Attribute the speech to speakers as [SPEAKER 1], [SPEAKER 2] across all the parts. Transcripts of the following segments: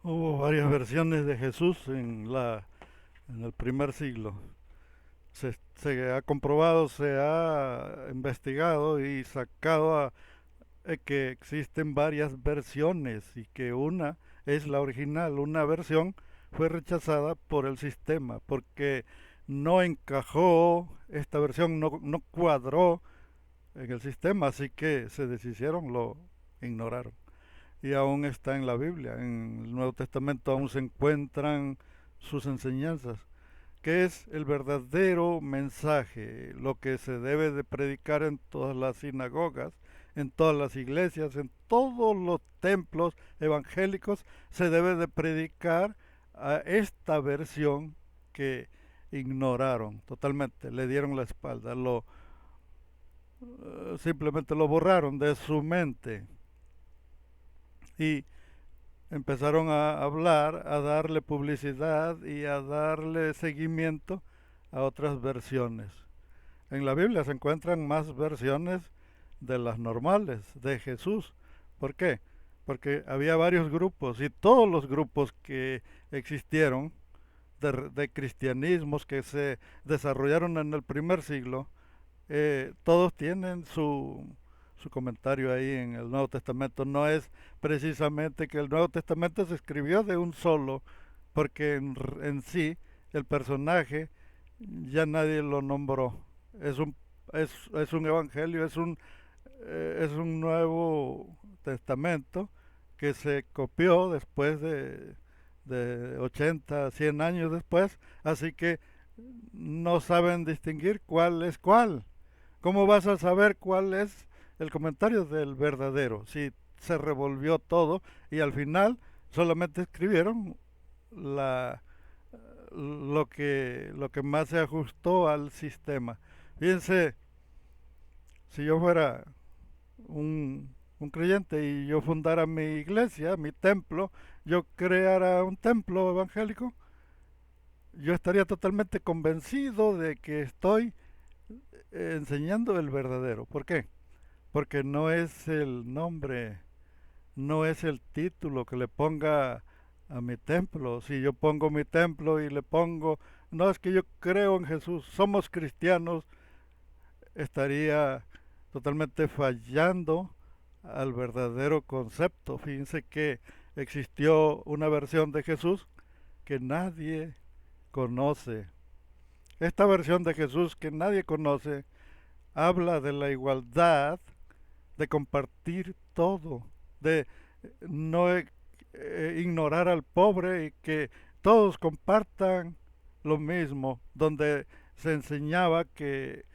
[SPEAKER 1] Hubo varias versiones de Jesús en el primer siglo. Se ha comprobado, se ha investigado y sacado que existen varias versiones y que una es la original. Una versión fue rechazada por el sistema porque no encajó, esta versión no cuadró en el sistema, así que se deshicieron, lo ignoraron. Y aún está en la Biblia, en el Nuevo Testamento aún se encuentran sus enseñanzas, que es el verdadero mensaje, lo que se debe de predicar en todas las sinagogas, en todas las iglesias, en todos los templos evangélicos, se debe de predicar a esta versión que ignoraron totalmente, le dieron la espalda, simplemente lo borraron de su mente y empezaron a hablar, a darle publicidad y a darle seguimiento a otras versiones. En la Biblia se encuentran más versiones de las normales de Jesús. ¿Por qué? Porque había varios grupos y todos los grupos que existieron de cristianismos que se desarrollaron en el primer siglo, todos tienen su comentario ahí en el Nuevo Testamento. No es precisamente que el Nuevo Testamento se escribió de un solo, porque en sí el personaje ya nadie lo nombró. Es un, es un evangelio, es un Nuevo Testamento que se copió después de 80, 100 años después, así que no saben distinguir cuál es cuál. ¿Cómo vas a saber cuál es el comentario del verdadero? Si se revolvió todo y al final solamente escribieron la, lo que más se ajustó al sistema. Fíjense, si yo fuera un creyente y yo fundara mi iglesia, mi templo, yo creara un templo evangélico, yo estaría totalmente convencido de que estoy enseñando el verdadero. ¿Por qué? Porque no es el nombre, no es el título que le ponga a mi templo. Si yo pongo mi templo y le pongo, no es que yo creo en Jesús, somos cristianos, estaría totalmente fallando al verdadero concepto. Fíjense que existió una versión de Jesús que nadie conoce. Esta versión de Jesús que nadie conoce habla de la igualdad, de compartir todo, de no ignorar al pobre y que todos compartan lo mismo, donde se enseñaba que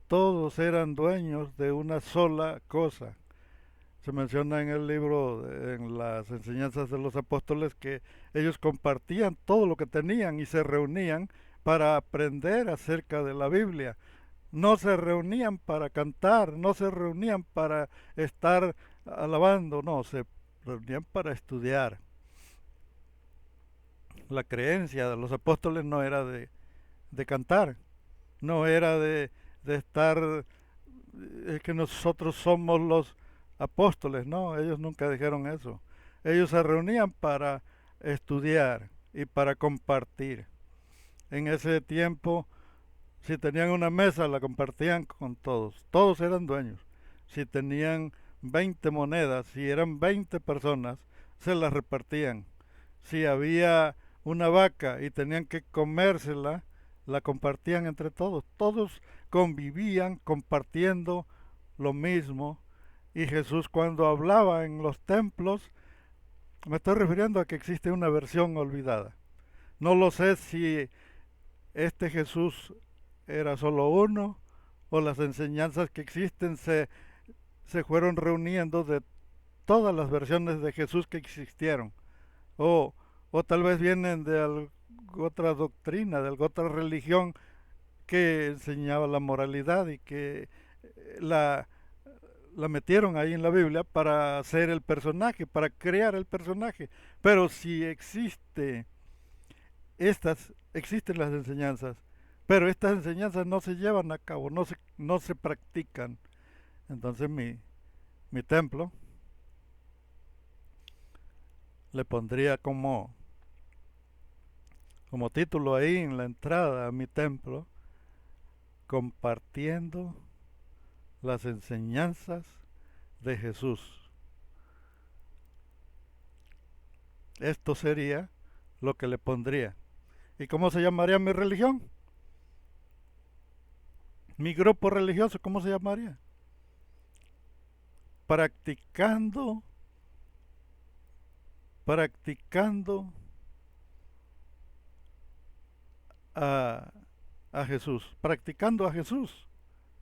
[SPEAKER 1] todos eran dueños de una sola cosa. Se menciona en el libro, en las enseñanzas de los apóstoles, que ellos compartían todo lo que tenían y se reunían para aprender acerca de la Biblia. No se reunían para cantar, no se reunían para estar alabando, no, se reunían para estudiar. La creencia de los apóstoles no era de cantar, no era de estar, es que nosotros somos los apóstoles, no, ellos nunca dijeron eso. Ellos se reunían para estudiar y para compartir. En ese tiempo, si tenían una mesa, la compartían con todos. Todos eran dueños. Si tenían 20 monedas, si eran 20 personas, se las repartían. Si había una vaca y tenían que comérsela, la compartían entre todos. Todos convivían compartiendo lo mismo. Y Jesús cuando hablaba en los templos, me estoy refiriendo a que existe una versión olvidada. No lo sé si este Jesús era solo uno o las enseñanzas que existen se fueron reuniendo de todas las versiones de Jesús que existieron. O, o tal vez vienen de otra doctrina, de alguna otra religión que enseñaba la moralidad y que la, la metieron ahí en la Biblia para hacer el personaje, para crear el personaje. Pero si existen las enseñanzas, pero estas enseñanzas no se llevan a cabo, no se practican. Entonces mi templo, le pondría como título ahí en la entrada a mi templo, compartiendo las enseñanzas de Jesús. Esto sería lo que le pondría. ¿Y cómo se llamaría mi religión? Mi grupo religioso, ¿cómo se llamaría? Practicando, practicando a, a Jesús. Practicando a Jesús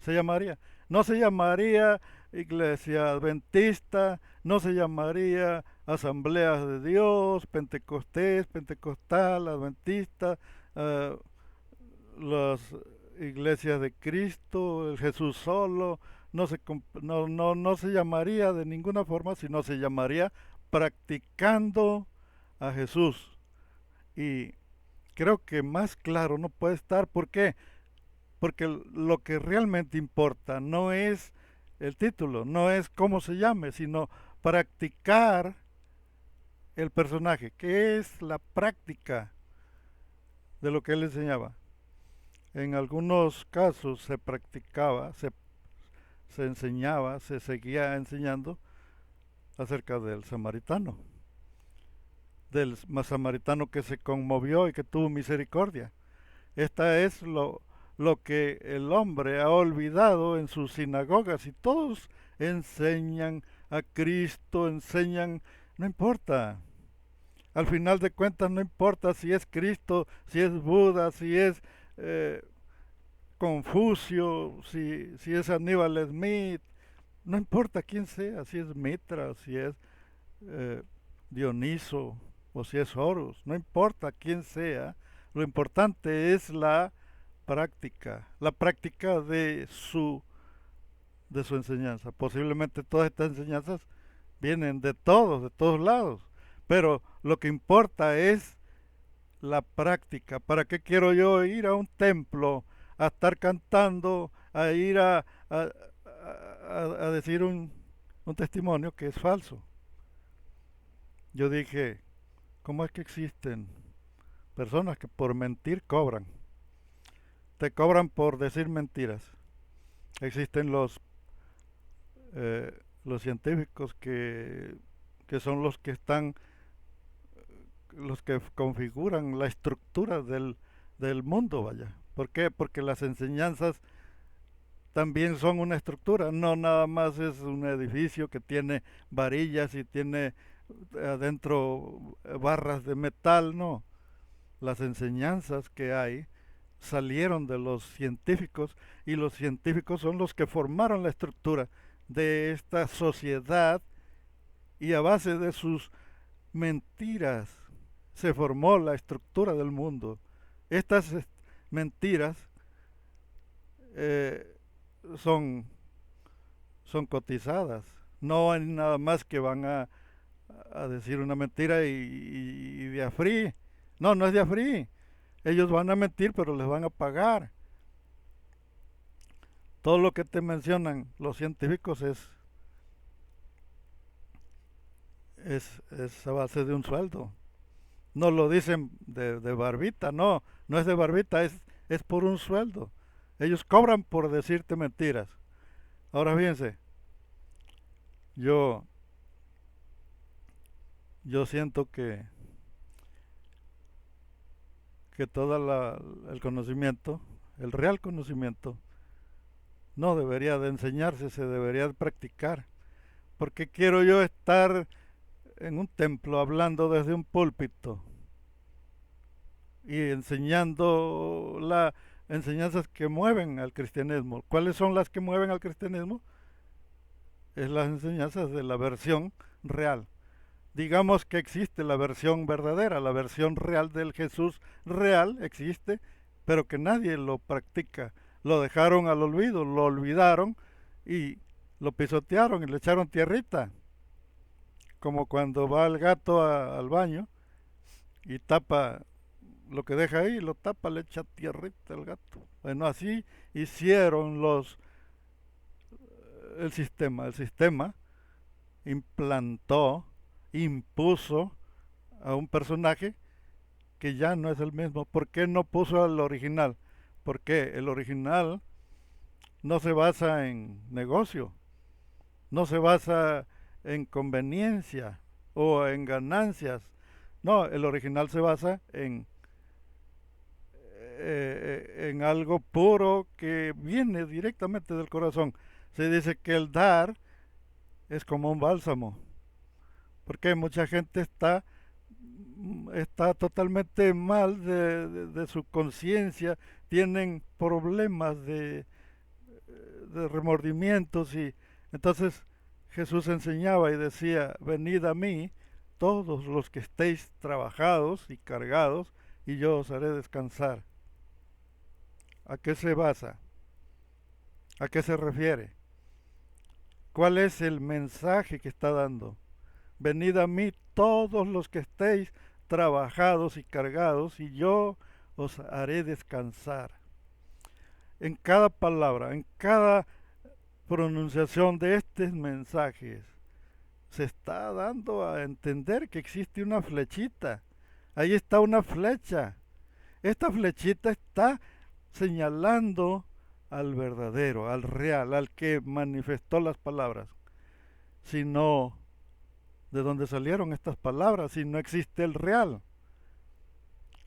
[SPEAKER 1] se llamaría. No se llamaría Iglesia Adventista, no se llamaría Asambleas de Dios, Pentecostés, Pentecostal, Adventista, uh, las iglesias de Cristo, el Jesús solo, no se llamaría de ninguna forma, sino se llamaría practicando a Jesús. Y creo que más claro no puede estar. ¿Por qué? Porque lo que realmente importa no es el título, no es cómo se llame, sino practicar el personaje, que es la práctica de lo que él enseñaba. En algunos casos se practicaba, se enseñaba, se seguía enseñando acerca del samaritano que se conmovió y que tuvo misericordia. Esta es lo que el hombre ha olvidado en sus sinagogas, y todos enseñan a Cristo, enseñan, no importa. Al final de cuentas no importa si es Cristo, si es Buda, si es eh, Confucio, si es Aníbal Smith, no importa quién sea, si es Mitra, si es eh, Dioniso o si es Horus, no importa quién sea, lo importante es la práctica de su enseñanza. Posiblemente todas estas enseñanzas vienen de todos lados, pero lo que importa es la práctica. ¿Para qué quiero yo ir a un templo a estar cantando, a ir a decir un testimonio que es falso? Yo dije, ¿cómo es que existen personas que por mentir cobran? Te cobran por decir mentiras. Existen los científicos que son los que configuran la estructura del mundo, vaya. ¿Por qué? Porque las enseñanzas también son una estructura, no nada más es un edificio que tiene varillas y tiene adentro barras de metal, no. Las enseñanzas que hay salieron de los científicos, y los científicos son los que formaron la estructura de esta sociedad, y a base de sus mentiras se formó la estructura del mundo. Estas mentiras eh, son, son cotizadas. No hay nada más que van a decir una mentira y de a free. No, no es de a free. Ellos van a mentir, pero les van a pagar. Todo lo que te mencionan los científicos es a base de un sueldo. No lo dicen de barbita, no, no es de barbita, es por un sueldo. Ellos cobran por decirte mentiras. Ahora fíjense, yo, yo siento que todo el conocimiento, el real conocimiento, no debería de enseñarse, se debería de practicar. Porque quiero yo estar en un templo hablando desde un púlpito y enseñando las enseñanzas que mueven al cristianismo? ¿Cuáles son las que mueven al cristianismo? Es las enseñanzas de la versión real. Digamos que existe la versión verdadera, la versión real del Jesús real existe, pero que nadie lo practica. Lo dejaron al olvido, lo olvidaron y lo pisotearon y le echaron tierrita. Como cuando va el gato al baño y tapa lo que deja ahí, lo tapa, le echa tierrita al gato. Bueno, así hicieron el sistema. El sistema implantó, impuso a un personaje que ya no es el mismo. ¿Por qué no puso al original? Porque el original no se basa en negocio, no se basa en conveniencia o en ganancias. No, el original se basa en algo puro que viene directamente del corazón. Se dice que el dar es como un bálsamo, porque mucha gente está totalmente mal de su conciencia, tienen problemas de remordimientos y entonces Jesús enseñaba y decía, venid a mí todos los que estéis trabajados y cargados y yo os haré descansar. ¿A qué se basa? ¿A qué se refiere? ¿Cuál es el mensaje que está dando? Venid a mí todos los que estéis trabajados y cargados y yo os haré descansar. En cada palabra, en cada pronunciación de estos mensajes, se está dando a entender que existe una flechita. Ahí está una flecha. Esta flechita está señalando al verdadero, al real, al que manifestó las palabras. Si no, ¿de dónde salieron estas palabras? Si no existe el real,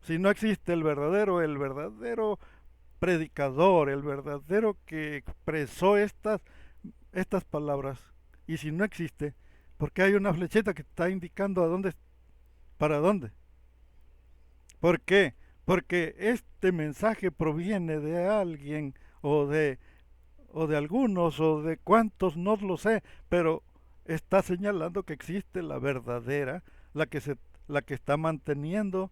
[SPEAKER 1] si no existe el verdadero predicador, el verdadero que expresó estas palabras, y si no existe, porque hay una flechita que está indicando a dónde, para dónde. ¿Por qué? Porque este mensaje proviene de alguien o de algunos o de cuantos, no lo sé, pero está señalando que existe la verdadera, la que está manteniendo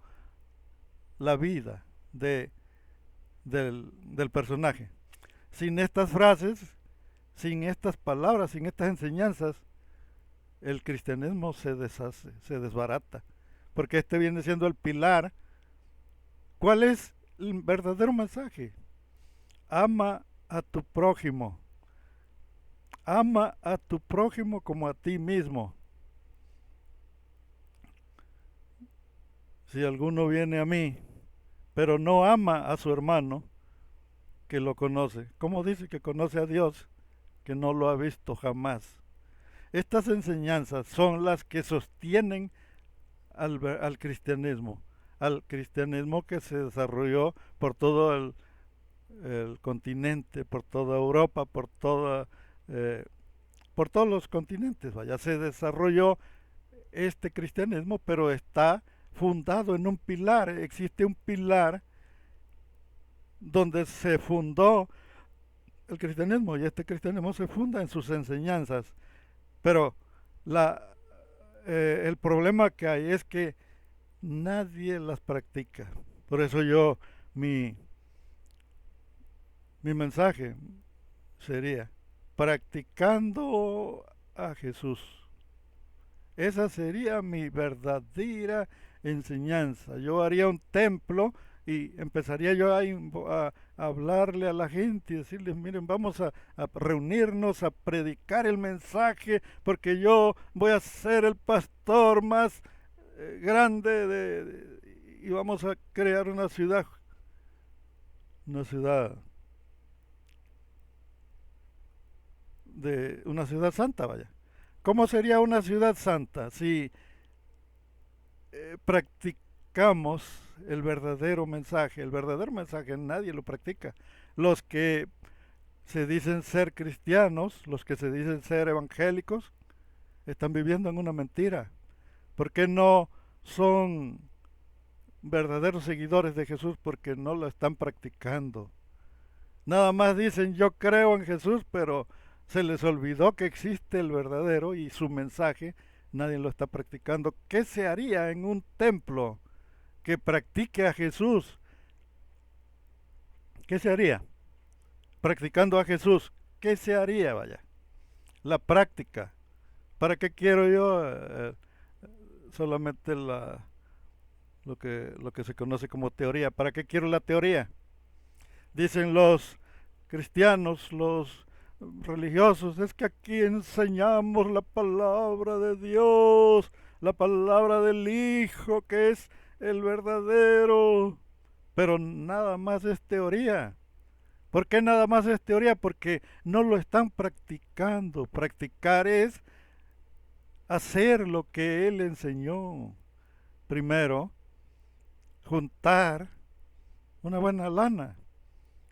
[SPEAKER 1] la vida del personaje. Sin estas frases, sin estas palabras, sin estas enseñanzas, el cristianismo se deshace, se desbarata, porque este viene siendo el pilar. ¿Cuál es el verdadero mensaje? Ama a tu prójimo. Ama a tu prójimo como a ti mismo. Si alguno viene a mí, pero no ama a su hermano, que lo conoce, ¿cómo dice que conoce a Dios, que no lo ha visto jamás? Estas enseñanzas son las que sostienen al cristianismo que se desarrolló por todo el continente, por toda Europa, por todos los continentes, vaya, se desarrolló este cristianismo, pero está fundado en un pilar, existe un pilar donde se fundó el cristianismo y este cristianismo se funda en sus enseñanzas, pero el problema que hay es que nadie las practica. Por eso mi, mi mensaje sería practicando a Jesús. Esa sería mi verdadera enseñanza. Yo haría un templo y empezaría yo a hablarle a la gente y decirles, miren, vamos a reunirnos, a predicar el mensaje, porque yo voy a ser el pastor más grande y vamos a crear una ciudad una ciudad santa, vaya. ¿Cómo sería una ciudad santa si practicamos el verdadero mensaje? El verdadero mensaje nadie lo practica. Los que se dicen ser cristianos, los que se dicen ser evangélicos, están viviendo en una mentira. ¿Por qué no son verdaderos seguidores de Jesús? Porque no lo están practicando. Nada más dicen yo creo en Jesús, pero se les olvidó que existe el verdadero y su mensaje nadie lo está practicando. ¿Qué se haría en un templo que practique a Jesús? ¿Qué se haría? Practicando a Jesús. ¿Qué se haría, vaya? La práctica. ¿Para qué quiero yo solamente lo que se conoce como teoría? ¿Para qué quiero la teoría? Dicen los cristianos, los religiosos, es que aquí enseñamos la palabra de Dios, la palabra del Hijo que es el verdadero. Pero nada más es teoría. ¿Por qué nada más es teoría? Porque no lo están practicando. Practicar es hacer lo que Él enseñó. Primero, juntar una buena lana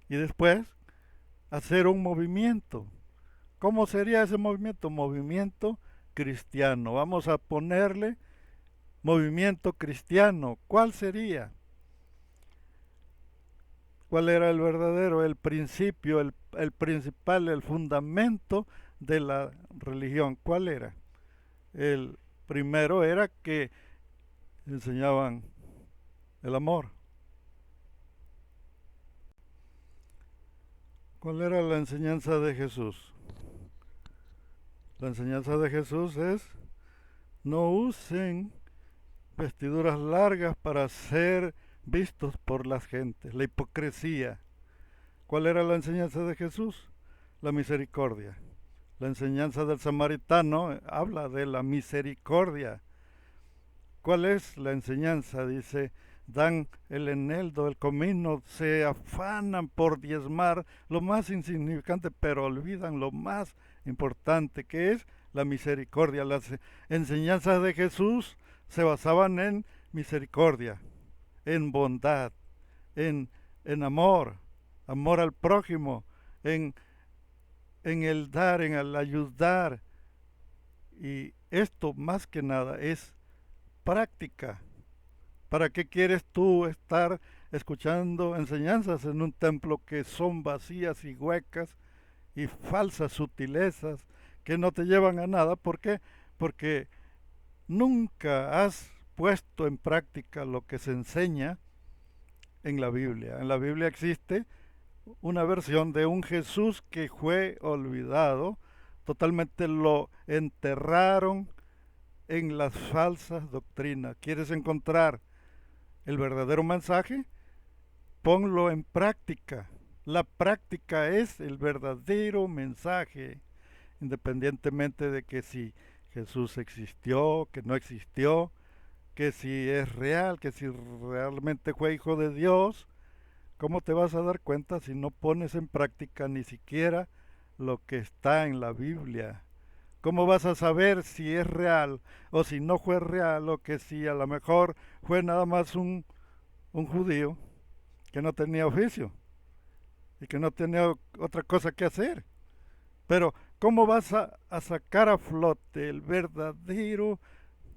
[SPEAKER 1] y después hacer un movimiento. ¿Cómo sería ese movimiento? Movimiento cristiano. Vamos a ponerle movimiento cristiano. ¿Cuál sería? ¿Cuál era el verdadero, el principio, el principal, el fundamento de la religión? ¿Cuál era? El primero era que enseñaban el amor. ¿Cuál era la enseñanza de Jesús? La enseñanza de Jesús es: no usen vestiduras largas para ser vistos por las gentes. La hipocresía. ¿Cuál era la enseñanza de Jesús? La misericordia. La enseñanza del samaritano habla de la misericordia. ¿Cuál es la enseñanza? Dice: dan el eneldo, el comino, se afanan por diezmar lo más insignificante, pero olvidan lo más importante, que es la misericordia. Las enseñanzas de Jesús se basaban en misericordia, en bondad, en amor, amor al prójimo, en el dar, en el ayudar. Y esto más que nada es práctica. ¿Para qué quieres tú estar escuchando enseñanzas en un templo que son vacías y huecas y falsas sutilezas que no te llevan a nada? ¿Por qué? Porque nunca has puesto en práctica lo que se enseña en la Biblia. En la Biblia existe una versión de un Jesús que fue olvidado, totalmente lo enterraron en las falsas doctrinas. ¿Quieres encontrar el verdadero mensaje? Ponlo en práctica. La práctica es el verdadero mensaje, independientemente de que si Jesús existió, que no existió, que si es real, que si realmente fue hijo de Dios. ¿Cómo te vas a dar cuenta si no pones en práctica ni siquiera lo que está en la Biblia? ¿Cómo vas a saber si es real o si no fue real, o que si a lo mejor fue nada más un judío que no tenía oficio y que no tenía otra cosa que hacer? Pero ¿cómo vas a sacar a flote el verdadero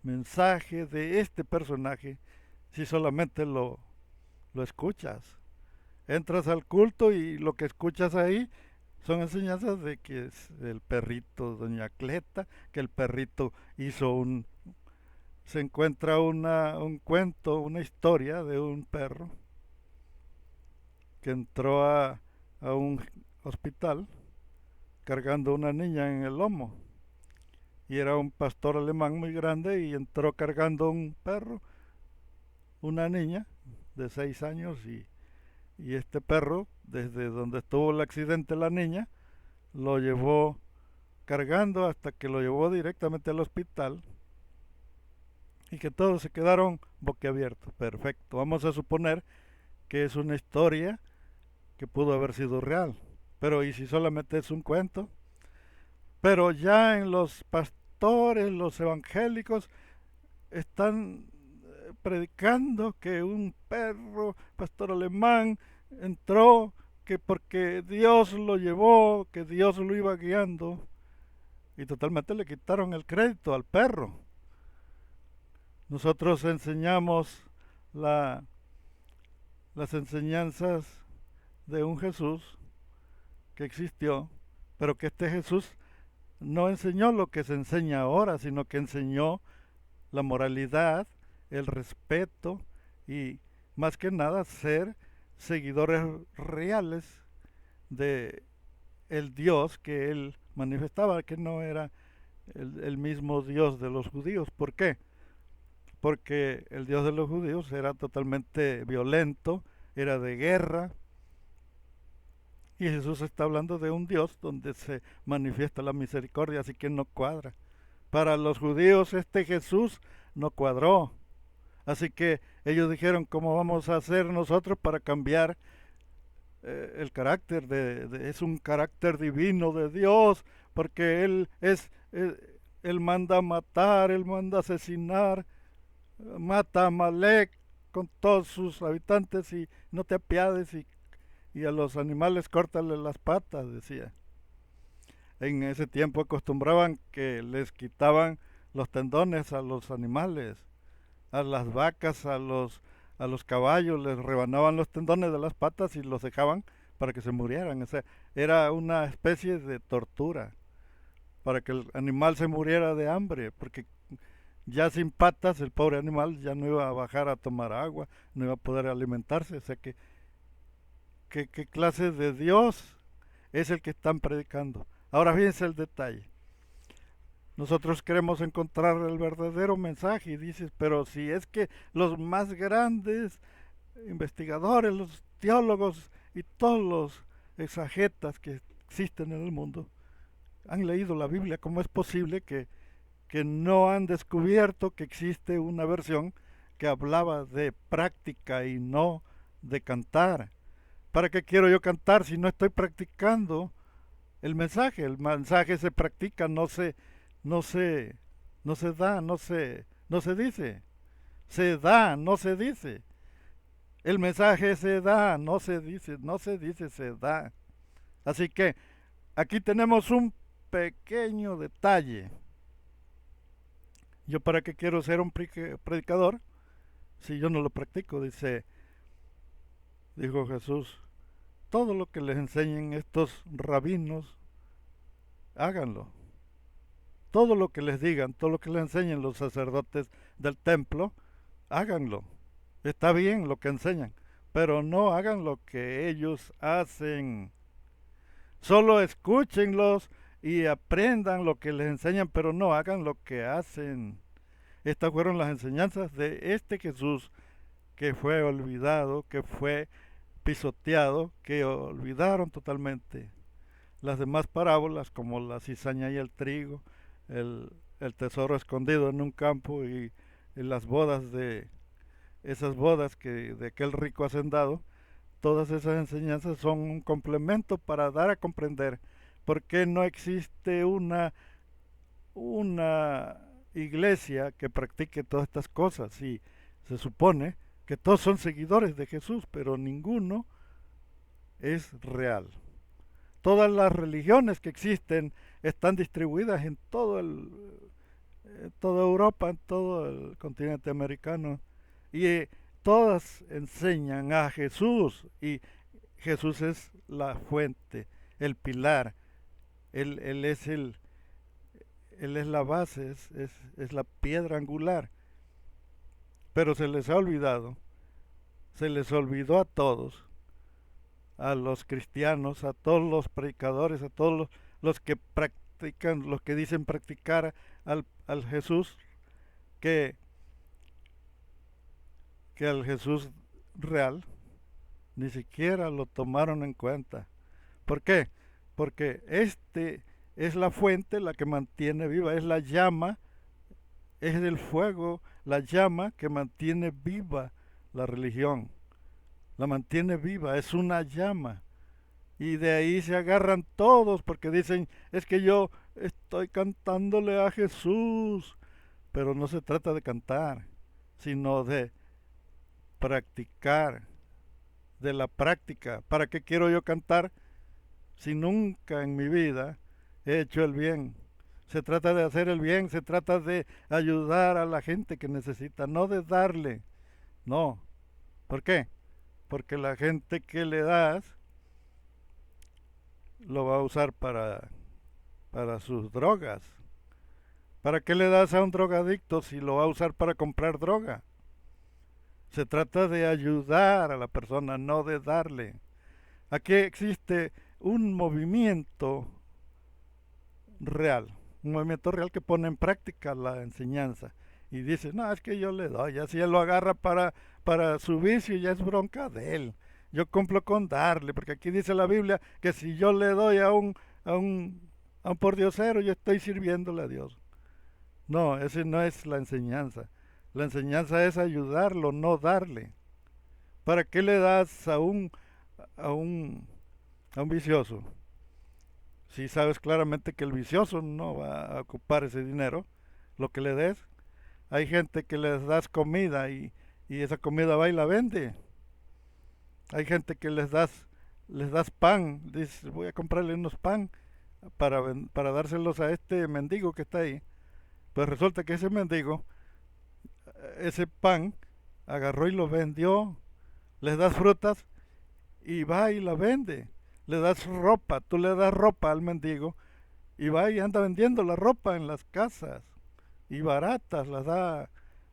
[SPEAKER 1] mensaje de este personaje si solamente lo escuchas? Entras al culto y lo que escuchas ahí son enseñanzas de que es el perrito Doña Cleta, que el perrito hizo se encuentra un cuento, una historia de un perro que entró a un hospital cargando una niña en el lomo. Y era un pastor alemán muy grande y entró cargando un perro, una niña de 6 años, y este perro, desde donde estuvo el accidente la niña, lo llevó cargando hasta que lo llevó directamente al hospital, y que todos se quedaron boquiabiertos. Perfecto, vamos a suponer que es una historia que pudo haber sido real, pero ¿y si solamente es un cuento? Pero ya en los pastores, los evangélicos, están predicando que un perro, pastor alemán, entró, que porque Dios lo llevó, que Dios lo iba guiando, y totalmente le quitaron el crédito al perro. Nosotros enseñamos las enseñanzas de un Jesús que existió, pero que este Jesús no enseñó lo que se enseña ahora, sino que enseñó la moralidad, el respeto y más que nada ser seguidores reales de el Dios que él manifestaba, que no era el mismo Dios de los judíos. ¿Por qué? Porque el Dios de los judíos era totalmente violento, era de guerra, y Jesús está hablando de un Dios donde se manifiesta la misericordia, así que no cuadra. Para los judíos este Jesús no cuadró. Así que ellos dijeron, ¿cómo vamos a hacer nosotros para cambiar el carácter es un carácter divino de Dios, porque Él manda matar, Él manda asesinar, mata a Amalek con todos sus habitantes y no te apiades y a los animales córtale las patas, decía. En ese tiempo acostumbraban que les quitaban los tendones a los animales, a las vacas, a los caballos, les rebanaban los tendones de las patas y los dejaban para que se murieran. O sea, era una especie de tortura para que el animal se muriera de hambre, porque ya sin patas el pobre animal ya no iba a bajar a tomar agua, no iba a poder alimentarse. O sea que, ¿qué clase de Dios es el que están predicando? Ahora fíjense el detalle. Nosotros queremos encontrar el verdadero mensaje y dices, pero si es que los más grandes investigadores, los teólogos y todos los exagetas que existen en el mundo han leído la Biblia, ¿cómo es posible que no han descubierto que existe una versión que hablaba de práctica y no de cantar? ¿Para qué quiero yo cantar si no estoy practicando el mensaje? El mensaje se practica, no se, no se da, no se dice. Se da, no se dice. El mensaje se da, no se dice, no se dice, se da. Así que aquí tenemos un pequeño detalle. ¿Yo para qué quiero ser un predicador si yo no lo practico? Dijo Jesús, todo lo que les enseñen estos rabinos, háganlo. Todo lo que les digan, todo lo que les enseñen los sacerdotes del templo, háganlo. Está bien lo que enseñan, pero no hagan lo que ellos hacen. Solo escúchenlos y aprendan lo que les enseñan, pero no hagan lo que hacen. Estas fueron las enseñanzas de este Jesús que fue olvidado, que fue pisoteado, que olvidaron totalmente. Las demás parábolas, como la cizaña y el trigo, el tesoro escondido en un campo y las bodas esas bodas de aquel rico hacendado, todas esas enseñanzas son un complemento para dar a comprender por qué no existe una iglesia que practique todas estas cosas. Y se supone que todos son seguidores de Jesús, pero ninguno es real. Todas las religiones que existen están distribuidas en toda Europa, en todo el continente americano, y todas enseñan a Jesús, y Jesús es la fuente, el pilar, él es él es la base, es la piedra angular. Pero se les olvidó a todos, a los cristianos, a todos los predicadores, a todos los que practican, los que dicen practicar al Jesús, que, que al Jesús real ni siquiera lo tomaron en cuenta. ¿Por qué? Porque este es la fuente la que mantiene viva, es la llama, es el fuego, la llama que mantiene viva la religión, la mantiene viva, es una llama. Y de ahí se agarran todos porque dicen, es que yo estoy cantándole a Jesús. Pero no se trata de cantar, sino de practicar, de la práctica. ¿Para qué quiero yo cantar si nunca en mi vida he hecho el bien? Se trata de hacer el bien, se trata de ayudar a la gente que necesita, no de darle. No. ¿Por qué? Porque la gente que le das lo va a usar para sus drogas. ¿Para qué le das a un drogadicto si lo va a usar para comprar droga? Se trata de ayudar a la persona, no de darle. Aquí existe un movimiento real, un movimiento real que pone en práctica la enseñanza. Y dice, no, es que yo le doy, ya si él lo agarra para su vicio, ya es bronca de él. Yo cumplo con darle, porque aquí dice la Biblia que si yo le doy a un pordiosero, yo estoy sirviéndole a Dios. No, esa no es la enseñanza. La enseñanza es ayudarlo, no darle. ¿Para qué le das a un, a un vicioso? Si sabes claramente que el vicioso no va a ocupar ese dinero, lo que le des. Hay gente que les das comida y esa comida va y la vende. Hay gente que les das pan, dices, voy a comprarle unos pan para dárselos a este mendigo que está ahí. Pues resulta que ese mendigo, ese pan, agarró y lo vendió. Les das frutas y va y la vende. Le das ropa, tú le das ropa al mendigo y va y anda vendiendo la ropa en las casas. Y baratas, las da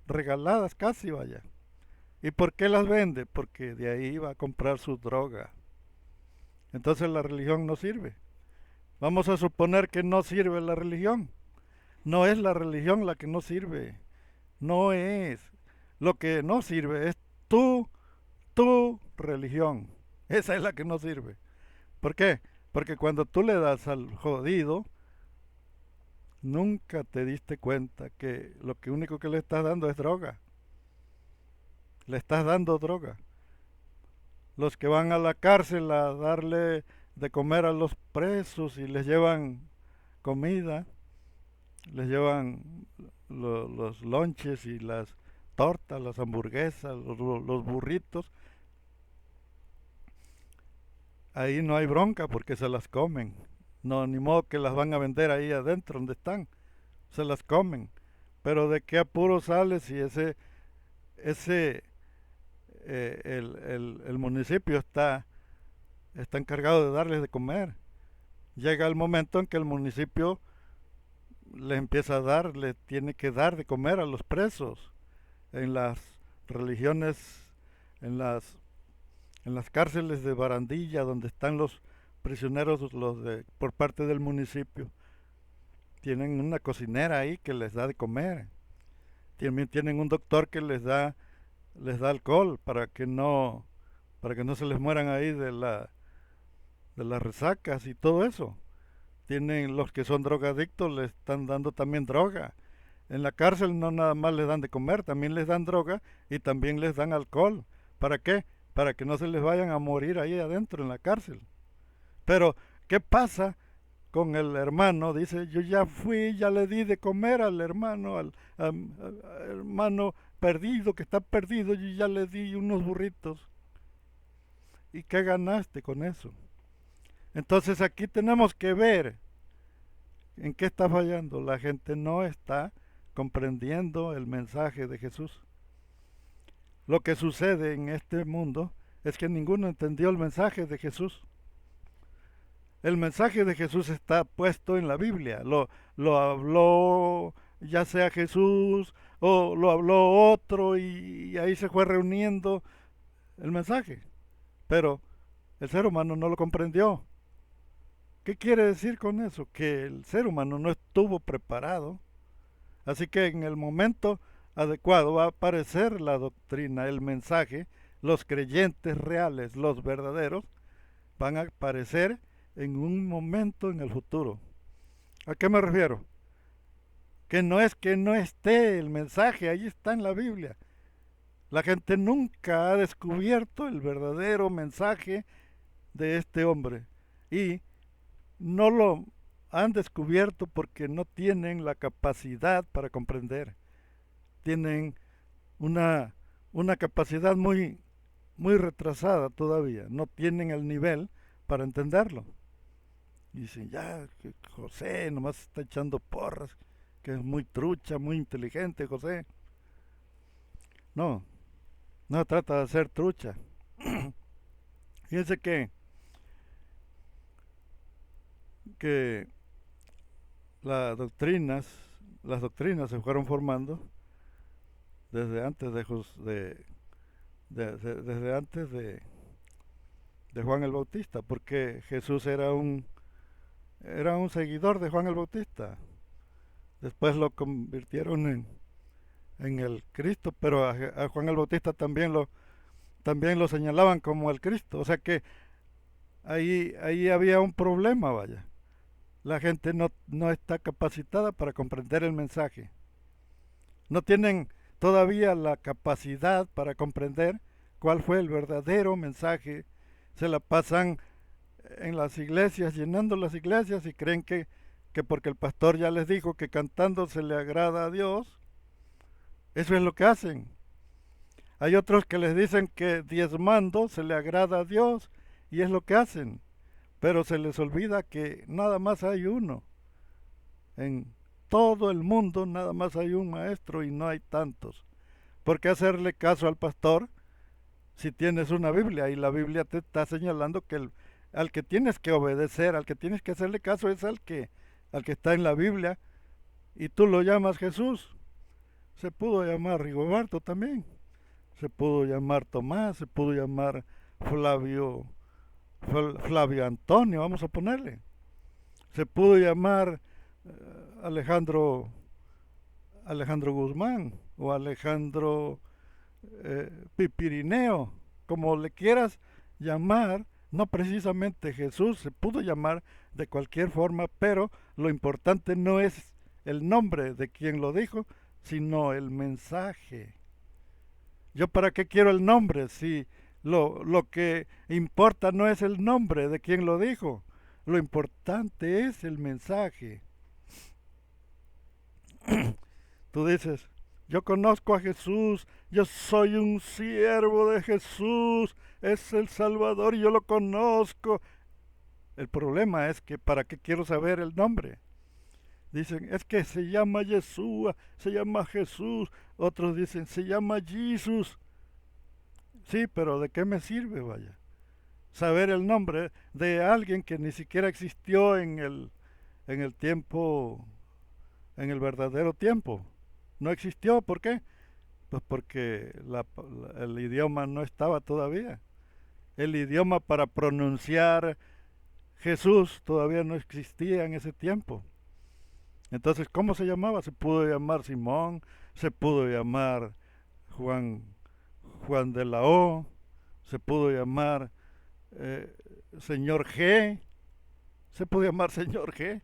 [SPEAKER 1] regaladas casi, vaya. ¿Y por qué las vende? Porque de ahí va a comprar su droga. Entonces la religión no sirve. Vamos a suponer que no sirve la religión. No es la religión la que no sirve. No es. Lo que no sirve es tu religión. Esa es la que no sirve. ¿Por qué? Porque cuando tú le das al jodido, nunca te diste cuenta que lo que único que le estás dando es droga. Le estás dando droga. Los que van a la cárcel a darle de comer a los presos y les llevan comida, les llevan los lonches y las tortas, las hamburguesas, los burritos. Ahí no hay bronca porque se las comen. No, ni modo que las van a vender ahí adentro donde están. Se las comen. Pero de qué apuro sale si ese el municipio está encargado de darles de comer. Llega el momento en que el municipio le empieza a dar, le tiene que dar de comer a los presos. En las religiones, en las, en las cárceles de Barandilla, donde están los prisioneros por parte del municipio, tienen una cocinera ahí que les da de comer. Tienen un doctor que les da alcohol para que no se les mueran ahí de las resacas y todo eso. Tienen los que son drogadictos, les están dando también droga. En la cárcel no nada más les dan de comer, también les dan droga y también les dan alcohol. ¿Para qué? Para que no se les vayan a morir ahí adentro en la cárcel. Pero, ¿qué pasa con el hermano? Dice, yo ya fui, ya le di de comer al hermano, al hermano perdido, que está perdido, yo ya le di unos burritos. ¿Y qué ganaste con eso? Entonces aquí tenemos que ver en qué está fallando. La gente no está comprendiendo el mensaje de Jesús. Lo que sucede en este mundo es que ninguno entendió el mensaje de Jesús. El mensaje de Jesús está puesto en la Biblia. Lo habló ya sea Jesús o lo habló otro y ahí se fue reuniendo el mensaje. Pero el ser humano no lo comprendió. ¿Qué quiere decir con eso? Que el ser humano no estuvo preparado. Así que en el momento adecuado va a aparecer la doctrina, el mensaje, los creyentes reales, los verdaderos, van a aparecer en un momento en el futuro. ¿A qué me refiero? Que no esté el mensaje, ahí está en la Biblia. La gente nunca ha descubierto el verdadero mensaje de este hombre. Y no lo han descubierto porque no tienen la capacidad para comprender. Tienen una, una capacidad muy retrasada todavía. No tienen el nivel para entenderlo. Y dicen, ya, que José nomás está echando porras, que es muy trucha, muy inteligente, José. No, no trata de ser trucha. Fíjense que las doctrinas se fueron formando desde antes desde antes de Juan el Bautista, porque Jesús era un seguidor de Juan el Bautista. Después lo convirtieron en el Cristo, pero a Juan el Bautista también lo señalaban como el Cristo. O sea que ahí había un problema, vaya. La gente no está capacitada para comprender el mensaje. No tienen todavía la capacidad para comprender cuál fue el verdadero mensaje. Se la pasan en las iglesias, llenando las iglesias y creen que porque el pastor ya les dijo que cantando se le agrada a Dios, eso es lo que hacen. Hay otros que les dicen que diezmando se le agrada a Dios y es lo que hacen, pero se les olvida que nada más hay uno. En todo el mundo nada más hay un maestro y no hay tantos. ¿Por qué hacerle caso al pastor si tienes una Biblia y la Biblia te está señalando que al que tienes que obedecer, al que tienes que hacerle caso es al que está en la Biblia y tú lo llamas Jesús? Se pudo llamar Rigoberto también, se pudo llamar Tomás, se pudo llamar Flavio, Flavio Antonio, vamos a ponerle. Se pudo llamar Alejandro, Alejandro Guzmán o Alejandro Pipirineo, como le quieras llamar. No precisamente Jesús, se pudo llamar de cualquier forma, pero lo importante no es el nombre de quien lo dijo, sino el mensaje. ¿Yo para qué quiero el nombre si lo que importa no es el nombre de quien lo dijo? Lo importante es el mensaje. Tú dices, yo conozco a Jesús, yo soy un siervo de Jesús, es el Salvador y yo lo conozco. El problema es que ¿para qué quiero saber el nombre? Dicen, es que se llama Yeshua, se llama Jesús. Otros dicen, se llama Jesús. Sí, pero ¿de qué me sirve, vaya? Saber el nombre de alguien que ni siquiera existió en el tiempo, en el verdadero tiempo. No existió, ¿por qué? Pues porque el idioma no estaba todavía. El idioma para pronunciar Jesús todavía no existía en ese tiempo. Entonces, ¿cómo se llamaba? Se pudo llamar Simón, se pudo llamar Juan, Juan de la O, se pudo llamar eh, Señor G, se pudo llamar Señor G,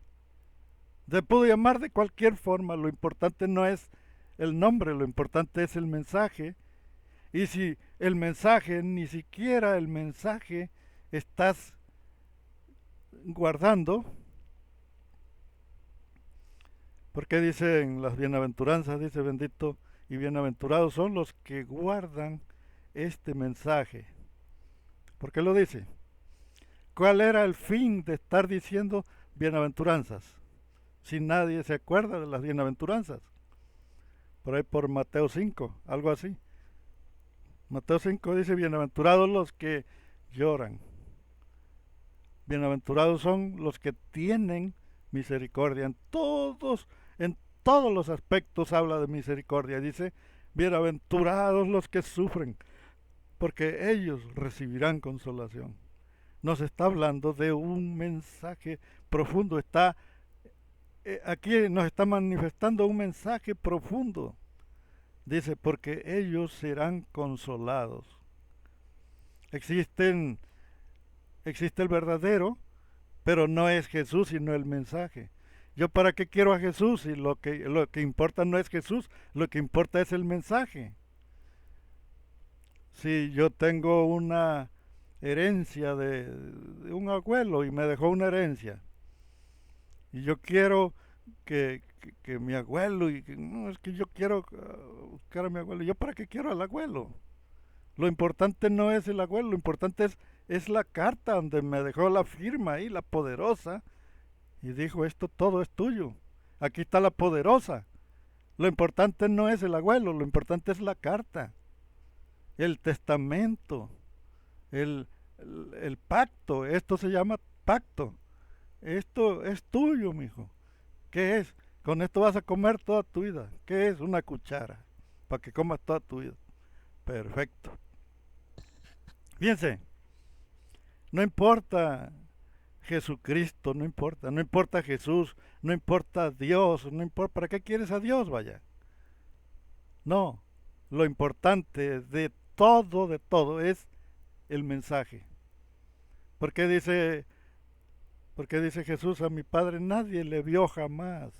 [SPEAKER 1] se pudo llamar de cualquier forma. Lo importante no es el nombre, lo importante es el mensaje. Y si el mensaje, ni siquiera el mensaje estás guardando, porque dicen las bienaventuranzas, dice bendito y bienaventurados son los que guardan este mensaje. ¿Por qué lo dice? ¿Cuál era el fin de estar diciendo bienaventuranzas? Si nadie se acuerda de las bienaventuranzas. Por ahí por Mateo 5, algo así. Mateo 5 dice, bienaventurados los que lloran. Bienaventurados son los que tienen misericordia. En todos los aspectos habla de misericordia. Dice, bienaventurados los que sufren, porque ellos recibirán consolación. Nos está hablando de un mensaje profundo. Aquí nos está manifestando un mensaje profundo. Dice, porque ellos serán consolados. Existe el verdadero, pero no es Jesús, sino el mensaje. ¿Yo para qué quiero a Jesús? Y lo que importa no es Jesús, lo que importa es el mensaje. Si yo tengo una herencia de un abuelo y me dejó una herencia, y yo quiero que mi abuelo, no, es que yo quiero buscar a mi abuelo. ¿Yo para qué quiero al abuelo? Lo importante no es el abuelo, lo importante es la carta donde me dejó la firma ahí, la poderosa, y dijo, esto todo es tuyo. Aquí está la poderosa. Lo importante no es el abuelo, lo importante es la carta, el testamento, el pacto. Esto se llama pacto. Esto es tuyo, mijo. ¿Qué es? Con esto vas a comer toda tu vida. ¿Qué es? Una cuchara, para que comas toda tu vida. Perfecto. Fíjense, no importa Jesucristo, no importa Jesús, no importa Dios, no importa, ¿para qué quieres a Dios, vaya? No, lo importante de todo es el mensaje. ¿Por qué dice, porque dice Jesús, a mi Padre nadie le vio jamás?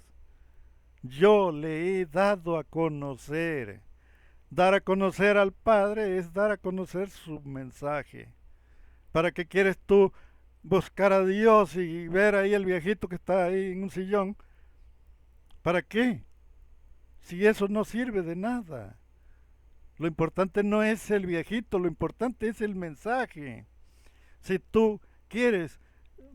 [SPEAKER 1] Yo le he dado a conocer. Dar a conocer al Padre es dar a conocer su mensaje. ¿Para qué quieres tú buscar a Dios y ver ahí el viejito que está ahí en un sillón? ¿Para qué? Si eso no sirve de nada. Lo importante no es el viejito, lo importante es el mensaje. Si tú quieres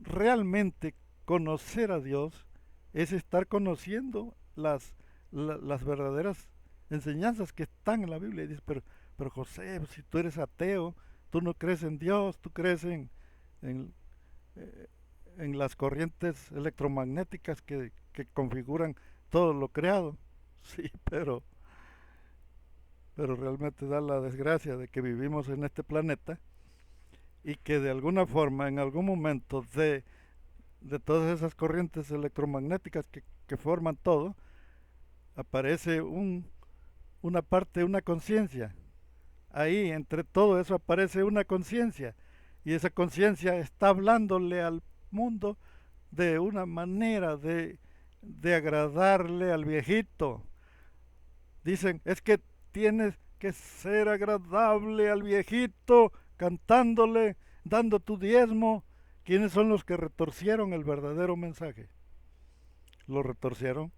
[SPEAKER 1] realmente conocer a Dios, es estar conociendo las verdaderas enseñanzas que están en la Biblia. Y dices, pero José, si tú eres ateo, tú no crees en Dios, tú crees en, eh, en las corrientes electromagnéticas que configuran todo lo creado. Sí, pero realmente da la desgracia de que vivimos en este planeta y que de alguna forma, en algún momento de todas esas corrientes electromagnéticas que forman todo, aparece una parte, una conciencia. Ahí, entre todo eso, aparece una conciencia. Y esa conciencia está hablándole al mundo de una manera de agradarle al viejito. Dicen, es que tienes que ser agradable al viejito, cantándole, dando tu diezmo. ¿Quiénes son los que retorcieron el verdadero mensaje? Lo retorcieron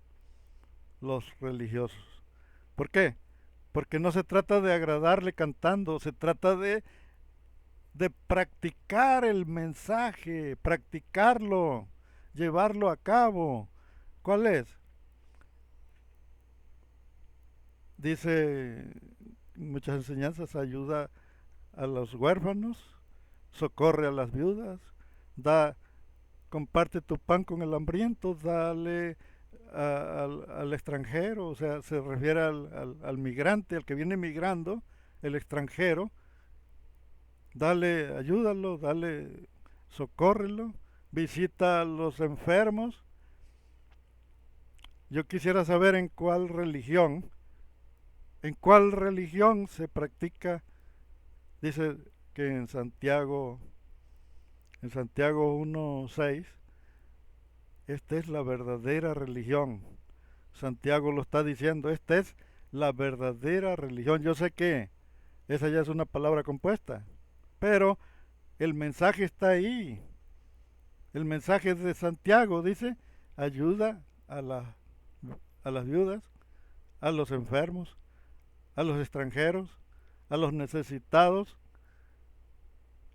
[SPEAKER 1] los religiosos. ¿Por qué? Porque no se trata de agradarle cantando, se trata de practicar el mensaje, practicarlo, llevarlo a cabo. ¿Cuál es? Dice muchas enseñanzas, ayuda a los huérfanos, socorre a las viudas, da, comparte tu pan con el hambriento, dale al extranjero, o sea, se refiere al migrante, al que viene migrando, el extranjero, dale, ayúdalo, dale, socórrelo, visita a los enfermos. Yo quisiera saber en cuál religión se practica, dice que en Santiago 1:6, esta es la verdadera religión. Santiago lo está diciendo, esta es la verdadera religión. Yo sé que esa ya es una palabra compuesta, pero el mensaje está ahí. El mensaje de Santiago dice, ayuda a las viudas, a los enfermos, a los extranjeros, a los necesitados.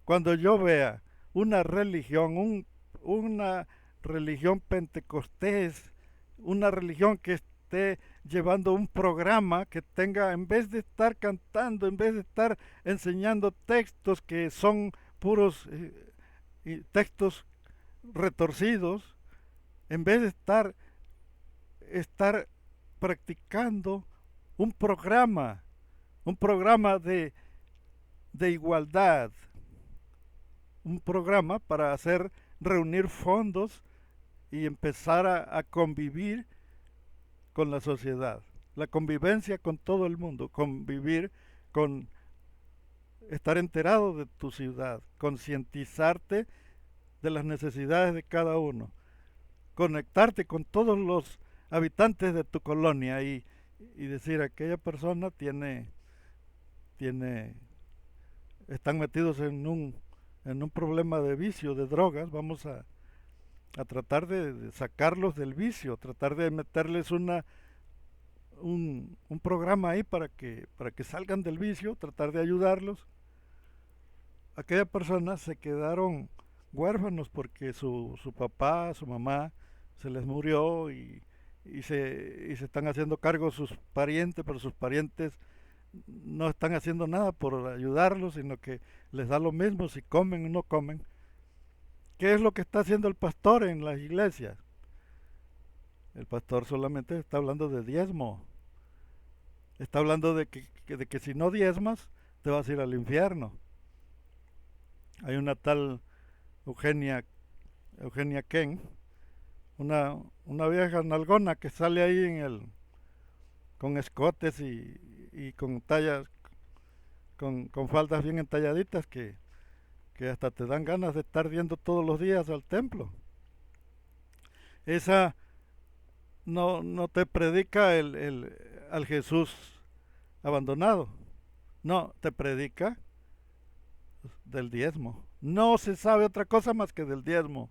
[SPEAKER 1] Cuando yo vea una religión, una religión pentecostés, una religión que esté llevando un programa que tenga, en vez de estar cantando, en vez de estar enseñando textos que son puros textos retorcidos, en vez de estar practicando un programa de igualdad, un programa para hacer reunir fondos y empezar a convivir con la sociedad. La convivencia con todo el mundo, convivir con estar enterado de tu ciudad, concientizarte de las necesidades de cada uno, conectarte con todos los habitantes de tu colonia y decir aquella persona tiene, están metidos en un problema de vicio, de drogas, vamos a tratar de sacarlos del vicio, tratar de meterles un programa ahí para que salgan del vicio, tratar de ayudarlos. Aquellas personas se quedaron huérfanos porque su papá, su mamá se les murió y se están haciendo cargo sus parientes, pero sus parientes no están haciendo nada por ayudarlos, sino que les da lo mismo si comen o no comen. ¿Qué es lo que está haciendo el pastor en las iglesias? El pastor solamente está hablando de diezmo. Está hablando de que si no diezmas, te vas a ir al infierno. Hay una tal Eugenia, Eugenia Ken, una vieja nalgona que sale ahí con escotes y con tallas, con faldas bien entalladitas que hasta te dan ganas de estar viendo todos los días al templo. Esa no te predica al Jesús abandonado. No, te predica del diezmo. No se sabe otra cosa más que del diezmo.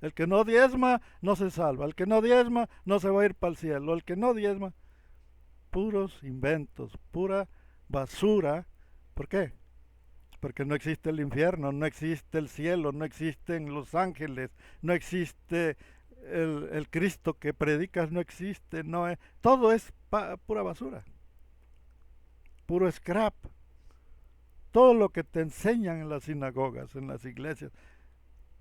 [SPEAKER 1] El que no diezma no se salva. El que no diezma no se va a ir para el cielo. El que no diezma, puros inventos, pura basura. ¿Por qué? Porque no existe el infierno, no existe el cielo, no existen los ángeles, no existe el Cristo que predicas, no existe, no es, todo es pura basura, puro scrap. Todo lo que te enseñan en las sinagogas, en las iglesias.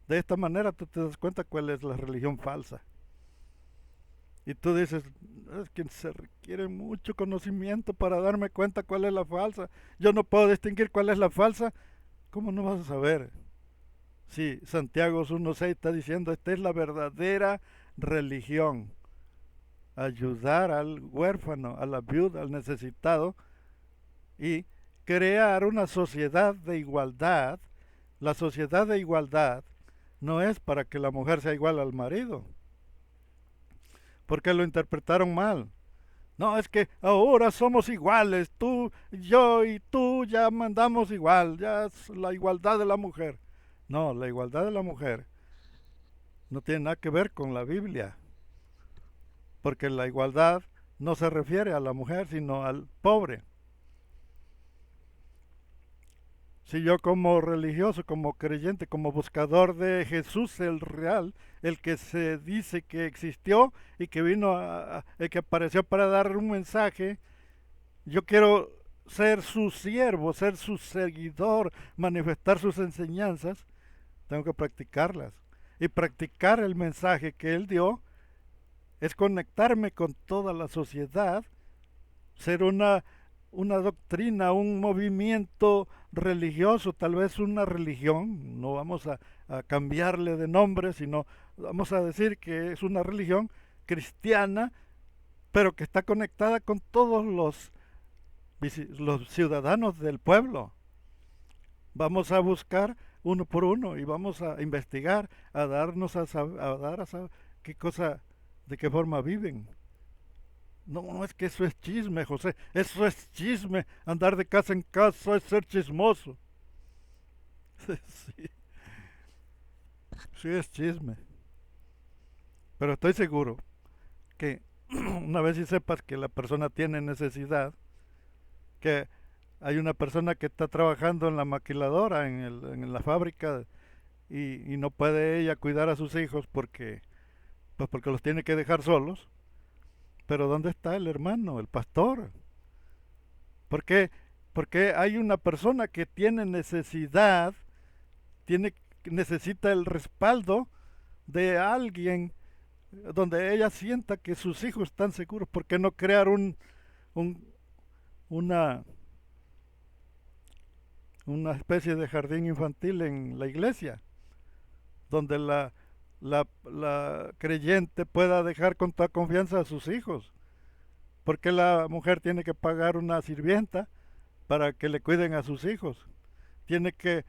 [SPEAKER 1] De esta manera tú te das cuenta cuál es la religión falsa. Y tú dices, es que se requiere mucho conocimiento para darme cuenta cuál es la falsa. Yo no puedo distinguir cuál es la falsa. ¿Cómo no vas a saber? Sí, Santiago 1.6 está diciendo, esta es la verdadera religión. Ayudar al huérfano, a la viuda, al necesitado y crear una sociedad de igualdad. La sociedad de igualdad no es para que la mujer sea igual al marido, porque lo interpretaron mal. No, es que ahora somos iguales, tú, yo y tú ya mandamos igual, ya es la igualdad de la mujer. No, la igualdad de la mujer no tiene nada que ver con la Biblia, porque la igualdad no se refiere a la mujer, sino al pobre. Si yo como religioso, como creyente, como buscador de Jesús el real, el que se dice que existió y que vino, el que apareció para dar un mensaje, yo quiero ser su siervo, ser su seguidor, manifestar sus enseñanzas, tengo que practicarlas. Y practicar el mensaje que él dio es conectarme con toda la sociedad, ser una doctrina, un movimiento religioso, tal vez una religión, no vamos a cambiarle de nombre, sino vamos a decir que es una religión cristiana, pero que está conectada con todos los ciudadanos del pueblo. Vamos a buscar uno por uno y vamos a investigar, a darnos a dar a saber qué cosa, de qué forma viven. No, no es que eso es chisme, José. Eso es chisme. Andar de casa en casa es ser chismoso. Sí, sí es chisme. Pero estoy seguro que una vez si sepas que la persona tiene necesidad, que hay una persona que está trabajando en la maquiladora, en la fábrica, y no puede ella cuidar a sus hijos porque los tiene que dejar solos. Pero ¿dónde está el hermano, el pastor? ¿Por qué? Porque hay una persona que tiene necesidad, tiene, necesita el respaldo de alguien donde ella sienta que sus hijos están seguros. ¿Por qué no crear un, una, una especie de jardín infantil en la iglesia? Donde la creyente pueda dejar con toda confianza a sus hijos. ¿Por qué la mujer tiene que pagar una sirvienta para que le cuiden a sus hijos? Tiene que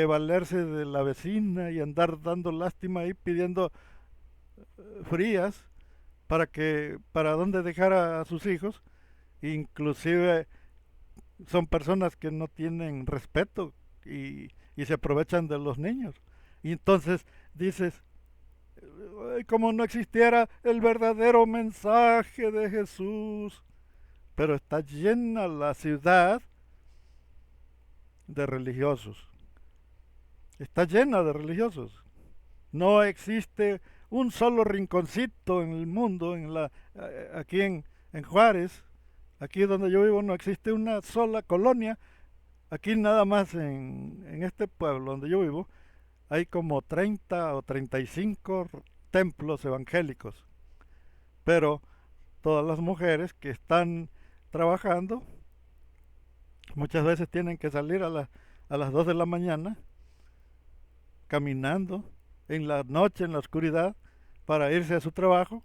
[SPEAKER 1] valerse de la vecina y andar dando lástima ahí pidiendo frías para dónde dejar a sus hijos. Inclusive son personas que no tienen respeto y se aprovechan de los niños. Y entonces dices, como no existiera el verdadero mensaje de Jesús, pero está llena la ciudad de religiosos. Está llena de religiosos. No existe un solo rinconcito en el mundo, aquí en Juárez, aquí donde yo vivo, no existe una sola colonia. Aquí nada más en este pueblo donde yo vivo, hay como 30 o 35 templos evangélicos. Pero todas las mujeres que están trabajando muchas veces tienen que salir a las 2 de la mañana caminando en la noche, en la oscuridad, para irse a su trabajo,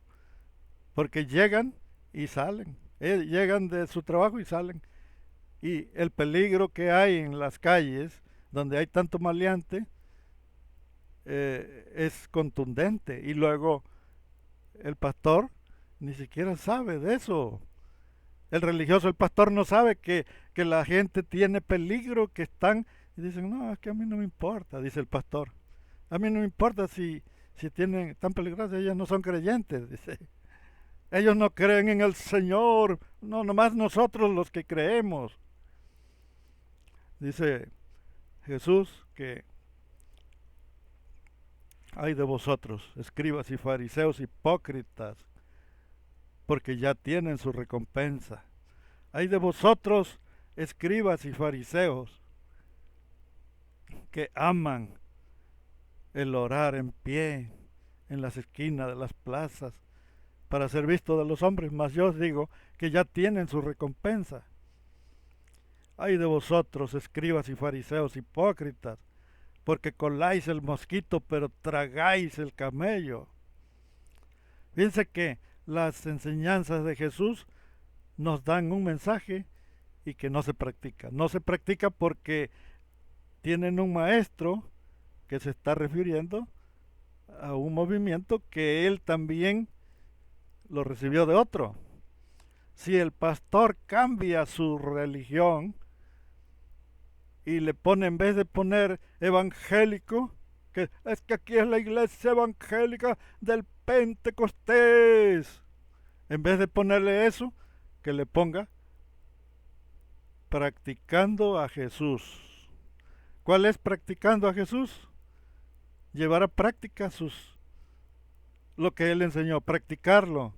[SPEAKER 1] porque llegan y salen. Llegan de su trabajo y salen. Y el peligro que hay en las calles, donde hay tanto maleante, es contundente. Y luego el pastor ni siquiera sabe de eso. El religioso, el pastor no sabe que la gente tiene peligro, que están, y dicen, no, es que a mí no me importa, dice el pastor. A mí no me importa si tienen tan peligrosos, ellos no son creyentes, dice. Ellos no creen en el Señor, no, nomás nosotros los que creemos. Dice Jesús que ay de vosotros, escribas y fariseos hipócritas, porque ya tienen su recompensa. Ay de vosotros, escribas y fariseos, que aman el orar en pie en las esquinas de las plazas para ser visto de los hombres, mas yo os digo que ya tienen su recompensa. Ay de vosotros, escribas y fariseos hipócritas, porque coláis el mosquito, pero tragáis el camello. Fíjense que las enseñanzas de Jesús nos dan un mensaje y que no se practica. No se practica porque tienen un maestro que se está refiriendo a un movimiento que él también lo recibió de otro. Si el pastor cambia su religión y le pone, en vez de poner evangélico, que es que aquí es la iglesia evangélica del Pentecostés, en vez de ponerle eso, que le ponga practicando a Jesús. ¿Cuál es practicando a Jesús? Llevar a práctica lo que él enseñó, practicarlo.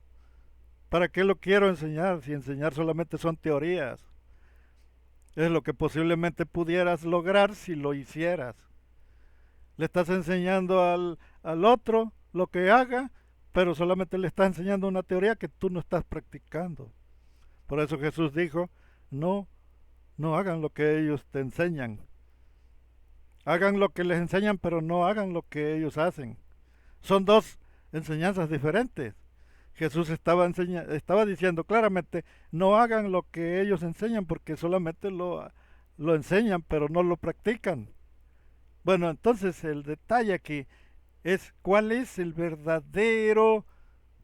[SPEAKER 1] ¿Para qué lo quiero enseñar si enseñar solamente son teorías? Es lo que posiblemente pudieras lograr si lo hicieras. Le estás enseñando al otro lo que haga, pero solamente le estás enseñando una teoría que tú no estás practicando. Por eso Jesús dijo, no hagan lo que ellos te enseñan. Hagan lo que les enseñan, pero no hagan lo que ellos hacen. Son dos enseñanzas diferentes. Jesús estaba diciendo claramente, no hagan lo que ellos enseñan porque solamente lo enseñan, pero no lo practican. Bueno, entonces el detalle aquí es cuál es el verdadero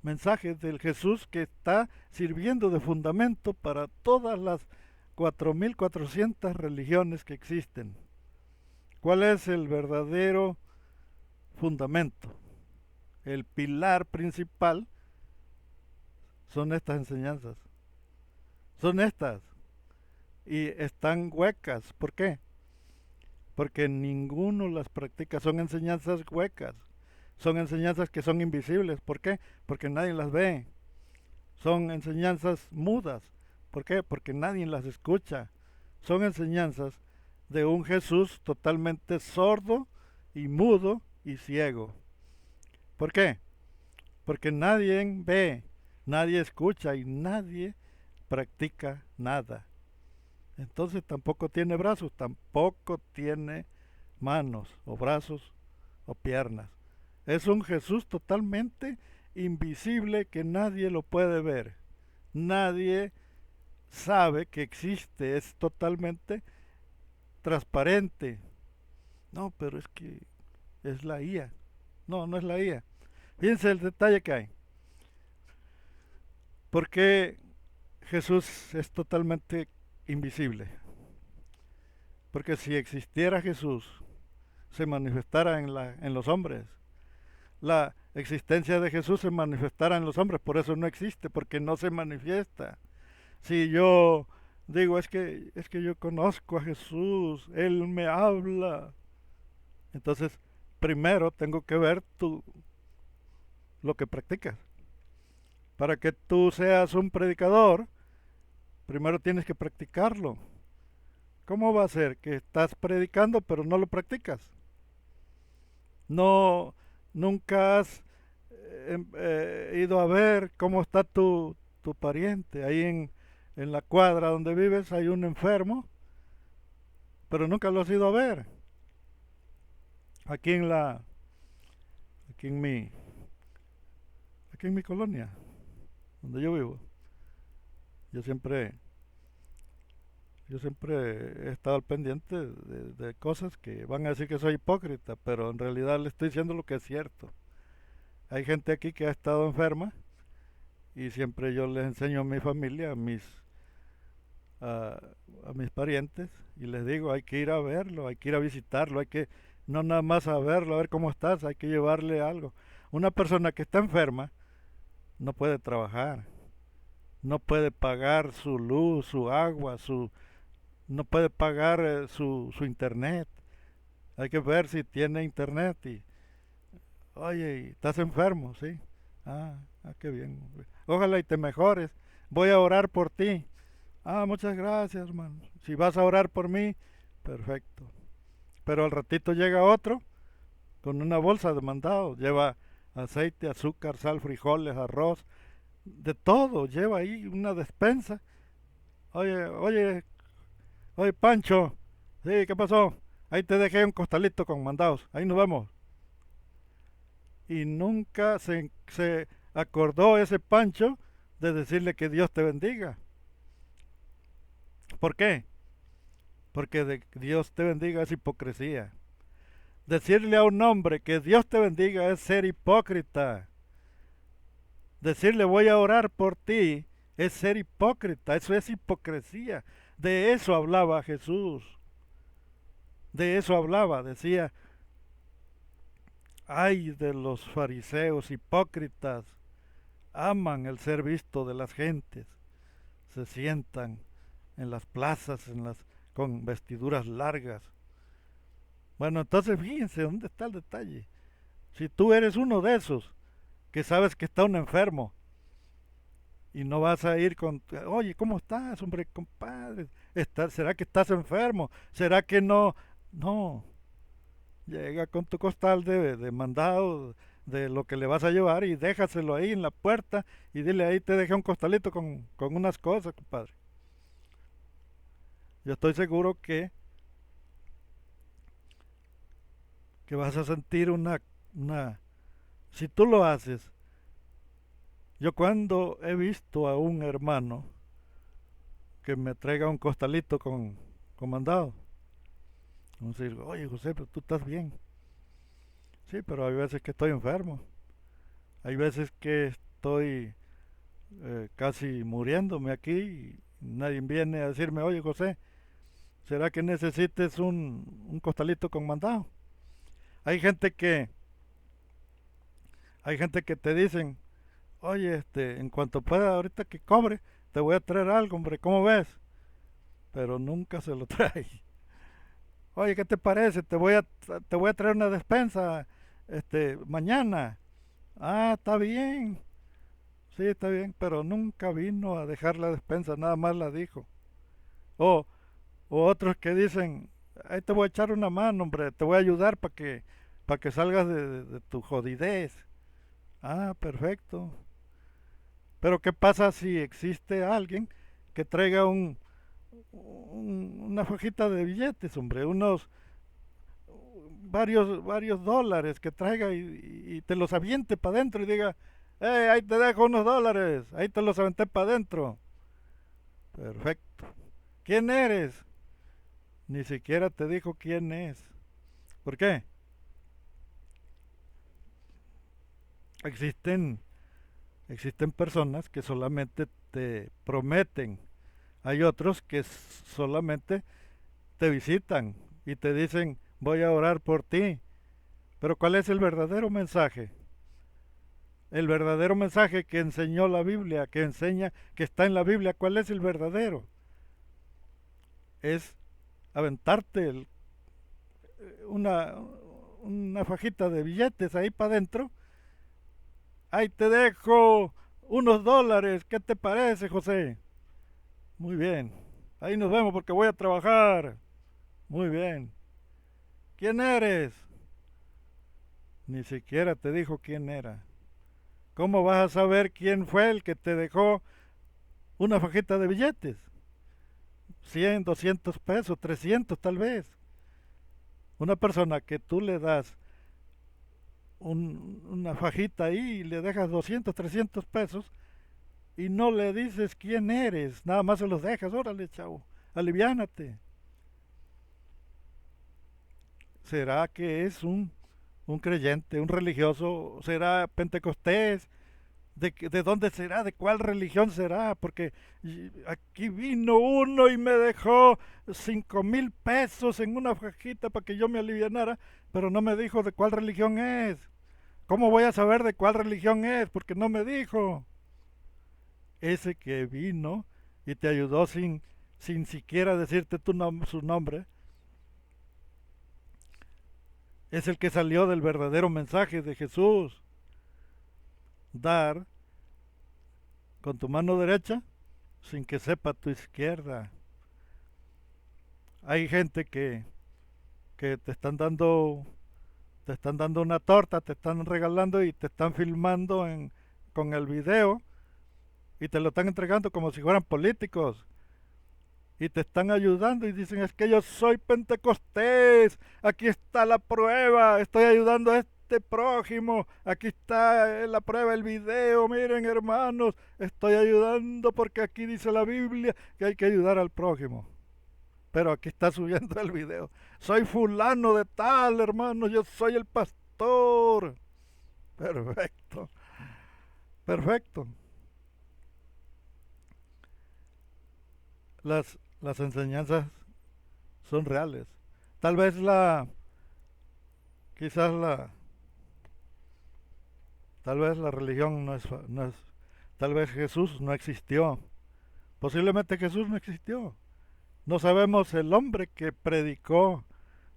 [SPEAKER 1] mensaje del Jesús que está sirviendo de fundamento para todas las 4.400 religiones que existen. ¿Cuál es el verdadero fundamento? El pilar principal son estas enseñanzas. Son estas. Y están huecas. ¿Por qué? Porque ninguno las practica. Son enseñanzas huecas. Son enseñanzas que son invisibles. ¿Por qué? Porque nadie las ve. Son enseñanzas mudas. ¿Por qué? Porque nadie las escucha. Son enseñanzas de un Jesús totalmente sordo y mudo y ciego. ¿Por qué? Porque nadie ve, nadie escucha y nadie practica nada. Entonces tampoco tiene brazos, tampoco tiene manos o brazos o piernas. Es un Jesús totalmente invisible que nadie lo puede ver. Nadie sabe que existe, es totalmente transparente. No, pero es que es la IA. No, no es la IA. Fíjense el detalle que hay. ¿Por qué Jesús es totalmente invisible? Porque si existiera Jesús, se manifestara en los hombres. La existencia de Jesús se manifestara en los hombres, por eso no existe, porque no se manifiesta. Si yo digo, es que yo conozco a Jesús, Él me habla, entonces primero tengo que ver lo que practicas. Para que tú seas un predicador, primero tienes que practicarlo. ¿Cómo va a ser que estás predicando pero no lo practicas? No, nunca has ido a ver cómo está tu pariente. Ahí en la cuadra donde vives hay un enfermo, pero nunca lo has ido a ver. Aquí aquí en mi, aquí en mi colonia, donde yo vivo, yo siempre Yo siempre he estado al pendiente de cosas que van a decir que soy hipócrita, pero en realidad le estoy diciendo lo que es cierto. Hay gente aquí que ha estado enferma y siempre yo les enseño a mi familia, a, a mis parientes y les digo, hay que ir a verlo, hay que ir a visitarlo, hay que no nada más a verlo, a ver cómo estás, hay que llevarle algo. Una persona que está enferma no puede trabajar, no puede pagar su luz, su agua, no puede pagar su internet. Hay que ver si tiene internet y, oye, ¿estás enfermo? Sí. Qué bien. Ojalá y te mejores. Voy a orar por ti. Muchas gracias, hermano. Si vas a orar por mí, perfecto. Pero al ratito llega otro con una bolsa de mandado. Lleva aceite, azúcar, sal, frijoles, arroz, de todo. Lleva ahí una despensa. Oye, oye, oye, Pancho. Sí, ¿qué pasó? Ahí te dejé un costalito con mandados. Ahí nos vemos. Y nunca se acordó ese Pancho de decirle que Dios te bendiga. ¿Por qué? Porque de que Dios te bendiga es hipocresía. Decirle a un hombre que Dios te bendiga es ser hipócrita. Decirle voy a orar por ti es ser hipócrita, eso es hipocresía. De eso hablaba Jesús. De eso hablaba, decía, ay de los fariseos hipócritas, aman el ser visto de las gentes, se sientan en las plazas con vestiduras largas. Bueno, entonces fíjense dónde está el detalle. Si tú eres uno de esos que sabes que está un enfermo y no vas a ir con, oye, ¿cómo estás, hombre, compadre? ¿Será que estás enfermo? ¿Será que no? No, llega con tu costal de mandado de lo que le vas a llevar y déjaselo ahí en la puerta y dile ahí te dejé un costalito con unas cosas, compadre. Yo estoy seguro que vas a sentir una... Si tú lo haces, yo cuando he visto a un hermano que me traiga un costalito con mandado, entonces digo, oye José, pero tú estás bien. Sí, pero hay veces que estoy enfermo. Hay veces que estoy casi muriéndome aquí y nadie viene a decirme, oye José, ¿será que necesites un costalito con mandado? Hay gente que, hay gente que te dicen, oye, en cuanto pueda, ahorita que cobre, te voy a traer algo, hombre, ¿cómo ves? Pero nunca se lo trae. Oye, ¿qué te parece? Te voy a traer una despensa, mañana. Está bien. Sí, está bien, pero nunca vino a dejar la despensa, nada más la dijo. O, o otros que dicen, ahí te voy a echar una mano, hombre, te voy a ayudar para que salgas de tu jodidez. Perfecto. Pero ¿qué pasa si existe alguien que traiga una fajita de billetes, hombre, unos varios dólares que traiga y te los aviente para adentro y diga, ahí te dejo unos dólares, ahí te los aventé para adentro. Perfecto. ¿Quién eres? Ni siquiera te dijo quién es. ¿Por qué? Existen, existen personas que solamente te prometen. Hay otros que solamente te visitan y te dicen, voy a orar por ti. Pero ¿cuál es el verdadero mensaje? El verdadero mensaje que enseñó la Biblia, que enseña, que está en la Biblia, ¿cuál es el verdadero? Es aventarte una, una fajita de billetes ahí para adentro. Ahí te dejo unos dólares, ¿qué te parece, José? Muy bien. Ahí nos vemos porque voy a trabajar. Muy bien. ¿Quién eres? Ni siquiera te dijo quién era. ¿Cómo vas a saber quién fue el que te dejó una fajita de billetes? 100, 200 pesos, 300 tal vez. Una persona que tú le das una fajita ahí y le dejas 200, 300 pesos y no le dices quién eres, nada más se los dejas, órale chavo, aliviánate. ¿Será que es un creyente, un religioso? ¿Será pentecostés de dónde será, de cuál religión será, porque aquí vino uno y me dejó 5,000 pesos en una fajita para que yo me alivianara, pero no me dijo de cuál religión es. ¿Cómo voy a saber de cuál religión es? Porque no me dijo. Ese que vino y te ayudó sin siquiera decirte su nombre, es el que salió del verdadero mensaje de Jesús. Dar con tu mano derecha sin que sepa tu izquierda. Hay gente que te están dando una torta, te están regalando y te están filmando con el video y te lo están entregando como si fueran políticos y te están ayudando y dicen es que yo soy pentecostés, aquí está la prueba, estoy ayudando a este prójimo, aquí está la prueba, el video, miren hermanos, estoy ayudando porque aquí dice la Biblia que hay que ayudar al prójimo. Pero aquí está subiendo el video. Soy fulano de tal, hermano, yo soy el pastor. Perfecto, perfecto. Las enseñanzas son reales. Tal vez quizás tal vez la religión no es, tal vez Jesús no existió. Posiblemente Jesús no existió. No sabemos el hombre que predicó,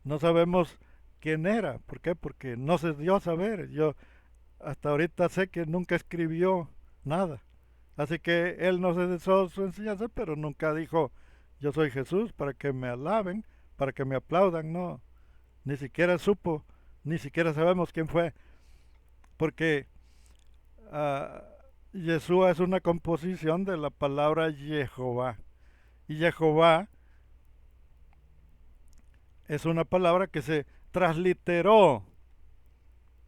[SPEAKER 1] no sabemos quién era. ¿Por qué? Porque no se dio a saber. Yo hasta ahorita sé que nunca escribió nada. Así que él nos cesó su enseñanza, pero nunca dijo, yo soy Jesús, para que me alaben, para que me aplaudan, no. Ni siquiera supo, ni siquiera sabemos quién fue, porque uh, Yeshua es una composición de la palabra Jehová. Y Jehová es una palabra que se transliteró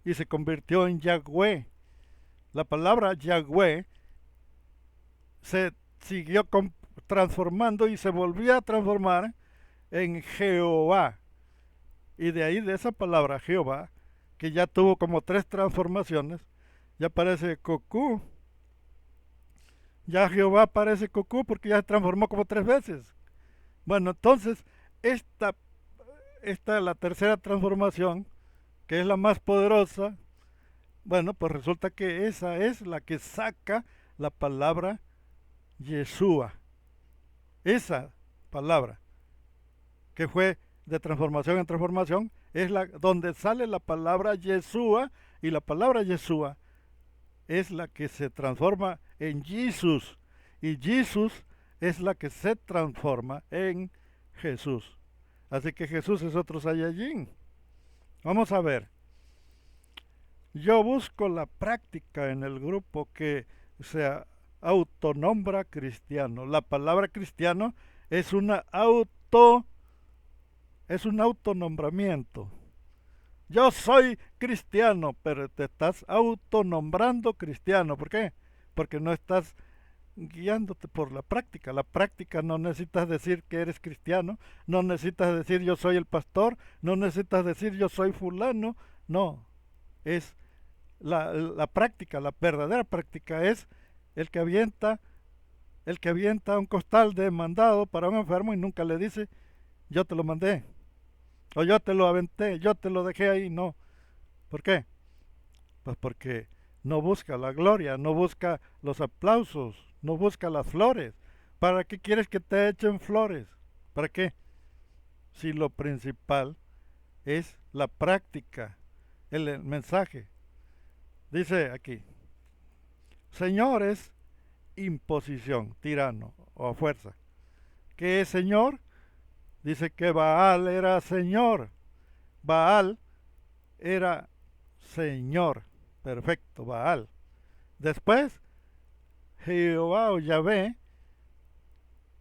[SPEAKER 1] y se convirtió en Yahweh. La palabra Yahweh se siguió transformando y se volvió a transformar en Jehová. Y de ahí, de esa palabra Jehová, que ya tuvo como 3 transformaciones, ya parece Cocú. Ya Jehová parece Cocú porque ya se transformó como 3 veces. Bueno, entonces, esta la tercera transformación, que es la más poderosa, bueno, pues resulta que esa es la que saca la palabra Yeshua. Esa palabra que fue de transformación en transformación es la donde sale la palabra Yeshua, y la palabra Yeshua es la que se transforma en Jesús, y Jesús es la que se transforma en Jesús. Así que Jesús es otro Saiyajin. Vamos a ver. Yo busco la práctica en el grupo que se autonombra cristiano. La palabra cristiano es es un autonombramiento. Yo soy cristiano, pero te estás autonombrando cristiano. ¿Por qué? Porque no estás guiándote por la práctica. La práctica no necesitas decir que eres cristiano, no necesitas decir yo soy el pastor, no necesitas decir yo soy fulano. No, es la práctica, la verdadera práctica es el que avienta un costal de mandado para un enfermo y nunca le dice yo te lo mandé o yo te lo aventé, yo te lo dejé ahí. No. ¿Por qué? Pues porque no busca la gloria, no busca los aplausos, no busca las flores. ¿Para qué quieres que te echen flores? ¿Para qué? Si lo principal es la práctica, el mensaje. Dice aquí, Señor es imposición, tirano o fuerza. ¿Qué es Señor? Dice que Baal era Señor. Baal era Señor. Perfecto, Baal. Después, Jehová o Yahvé,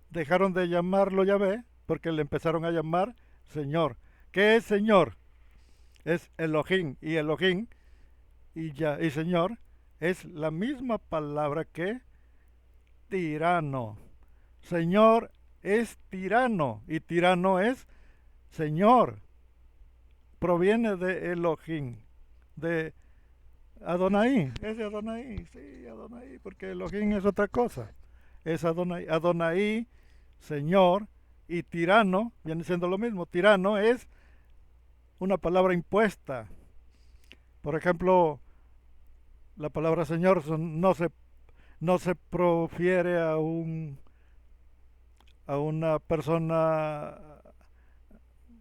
[SPEAKER 1] dejaron de llamarlo Yahvé porque le empezaron a llamar Señor. ¿Qué es Señor? Es Elohim. Y Elohim y Señor es la misma palabra que tirano. Señor es tirano y tirano es Señor. Proviene de Elohim, de Adonai, ese Adonai, sí, Adonai, porque Elohim es otra cosa. Es Adonai. Adonai, Señor, y tirano, viene siendo lo mismo. Tirano es una palabra impuesta. Por ejemplo, la palabra Señor no se profiere a una persona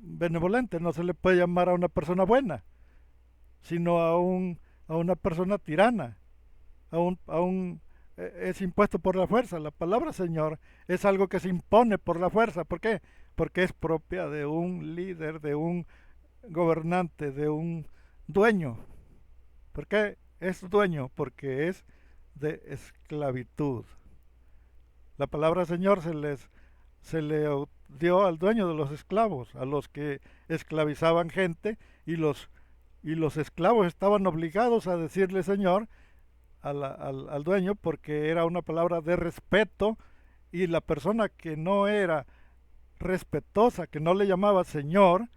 [SPEAKER 1] benevolente, no se le puede llamar a una persona buena, sino a una persona tirana, a un es impuesto por la fuerza. La palabra Señor es algo que se impone por la fuerza. ¿Por qué? Porque es propia de un líder, de un gobernante, de un dueño. ¿Por qué es dueño? Porque es de esclavitud. La palabra Señor se le dio al dueño de los esclavos, a los que esclavizaban gente, y y los esclavos estaban obligados a decirle Señor al dueño, porque era una palabra de respeto, y la persona que no era respetuosa, que no le llamaba Señor,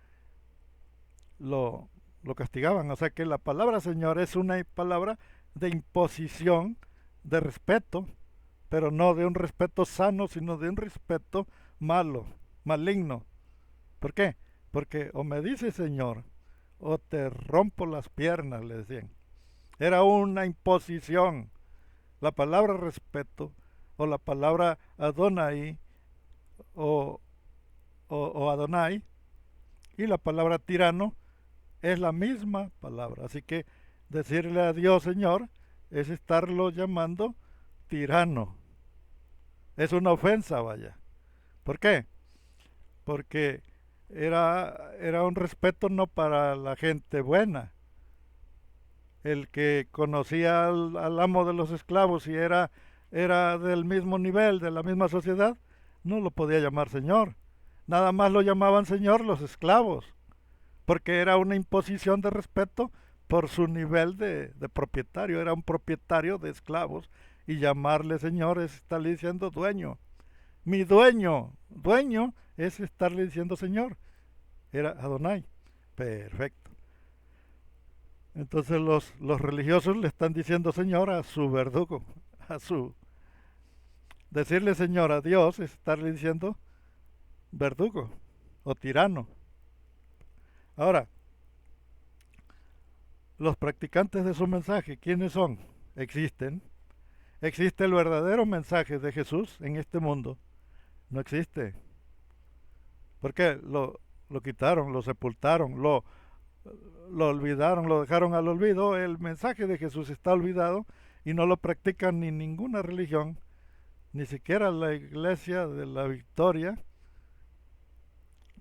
[SPEAKER 1] lo, lo castigaban. O sea que la palabra Señor es una palabra de imposición, de respeto, pero no de un respeto sano, sino de un respeto malo, maligno. ¿Por qué? Porque o me dice Señor, o te rompo las piernas, le decían. Era una imposición. La palabra respeto, o la palabra Adonai, o, o Adonai, y la palabra tirano, es la misma palabra. Así que decirle a Dios Señor es estarlo llamando tirano. Es una ofensa, vaya. ¿Por qué? Porque era un respeto no para la gente buena. El que conocía al amo de los esclavos y era del mismo nivel, de la misma sociedad, no lo podía llamar señor. Nada más lo llamaban señor los esclavos, porque era una imposición de respeto por su nivel de propietario. Era un propietario de esclavos, y llamarle señor es estarle diciendo dueño. Mi dueño, dueño es estarle diciendo señor. Era Adonai. Perfecto. Entonces los religiosos le están diciendo señor a su verdugo, a su... Decirle señor a Dios es estarle diciendo verdugo o tirano. Ahora, los practicantes de su mensaje, ¿quiénes son? Existen. ¿Existe el verdadero mensaje de Jesús en este mundo? No existe. ¿Por qué? Lo quitaron, lo sepultaron, lo olvidaron, lo dejaron al olvido. El mensaje de Jesús está olvidado y no lo practican ni ninguna religión, ni siquiera la iglesia de la Victoria,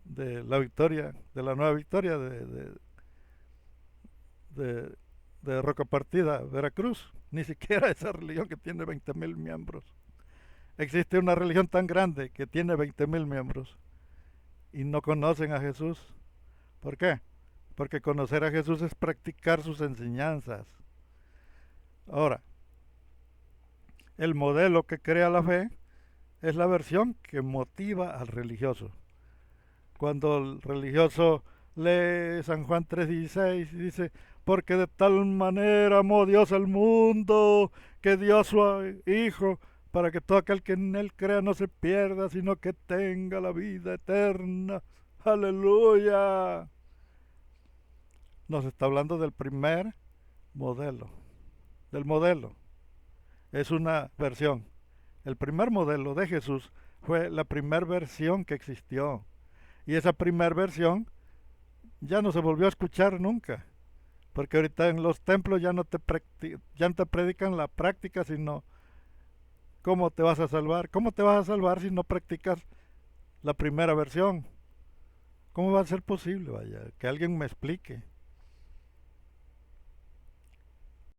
[SPEAKER 1] de la Nueva Victoria de, de Roca Partida, Veracruz. Ni siquiera esa religión que tiene 20,000 miembros. Existe una religión tan grande que tiene 20,000 miembros y no conocen a Jesús. ¿Por qué? Porque conocer a Jesús es practicar sus enseñanzas. Ahora, el modelo que crea la fe es la versión que motiva al religioso. Cuando el religioso lee San Juan 3:16 y dice, porque de tal manera amó Dios al mundo, que dio a su Hijo, para que todo aquel que en él crea no se pierda, sino que tenga la vida eterna. Aleluya. Nos está hablando del primer modelo. Del modelo. Es una versión. El primer modelo de Jesús fue la primera versión que existió. Y esa primera versión ya no se volvió a escuchar nunca. Porque ahorita en los templos ya no te predican la práctica, sino cómo te vas a salvar. ¿Cómo te vas a salvar si no practicas la primera versión? ¿Cómo va a ser posible? Vaya, que alguien me explique.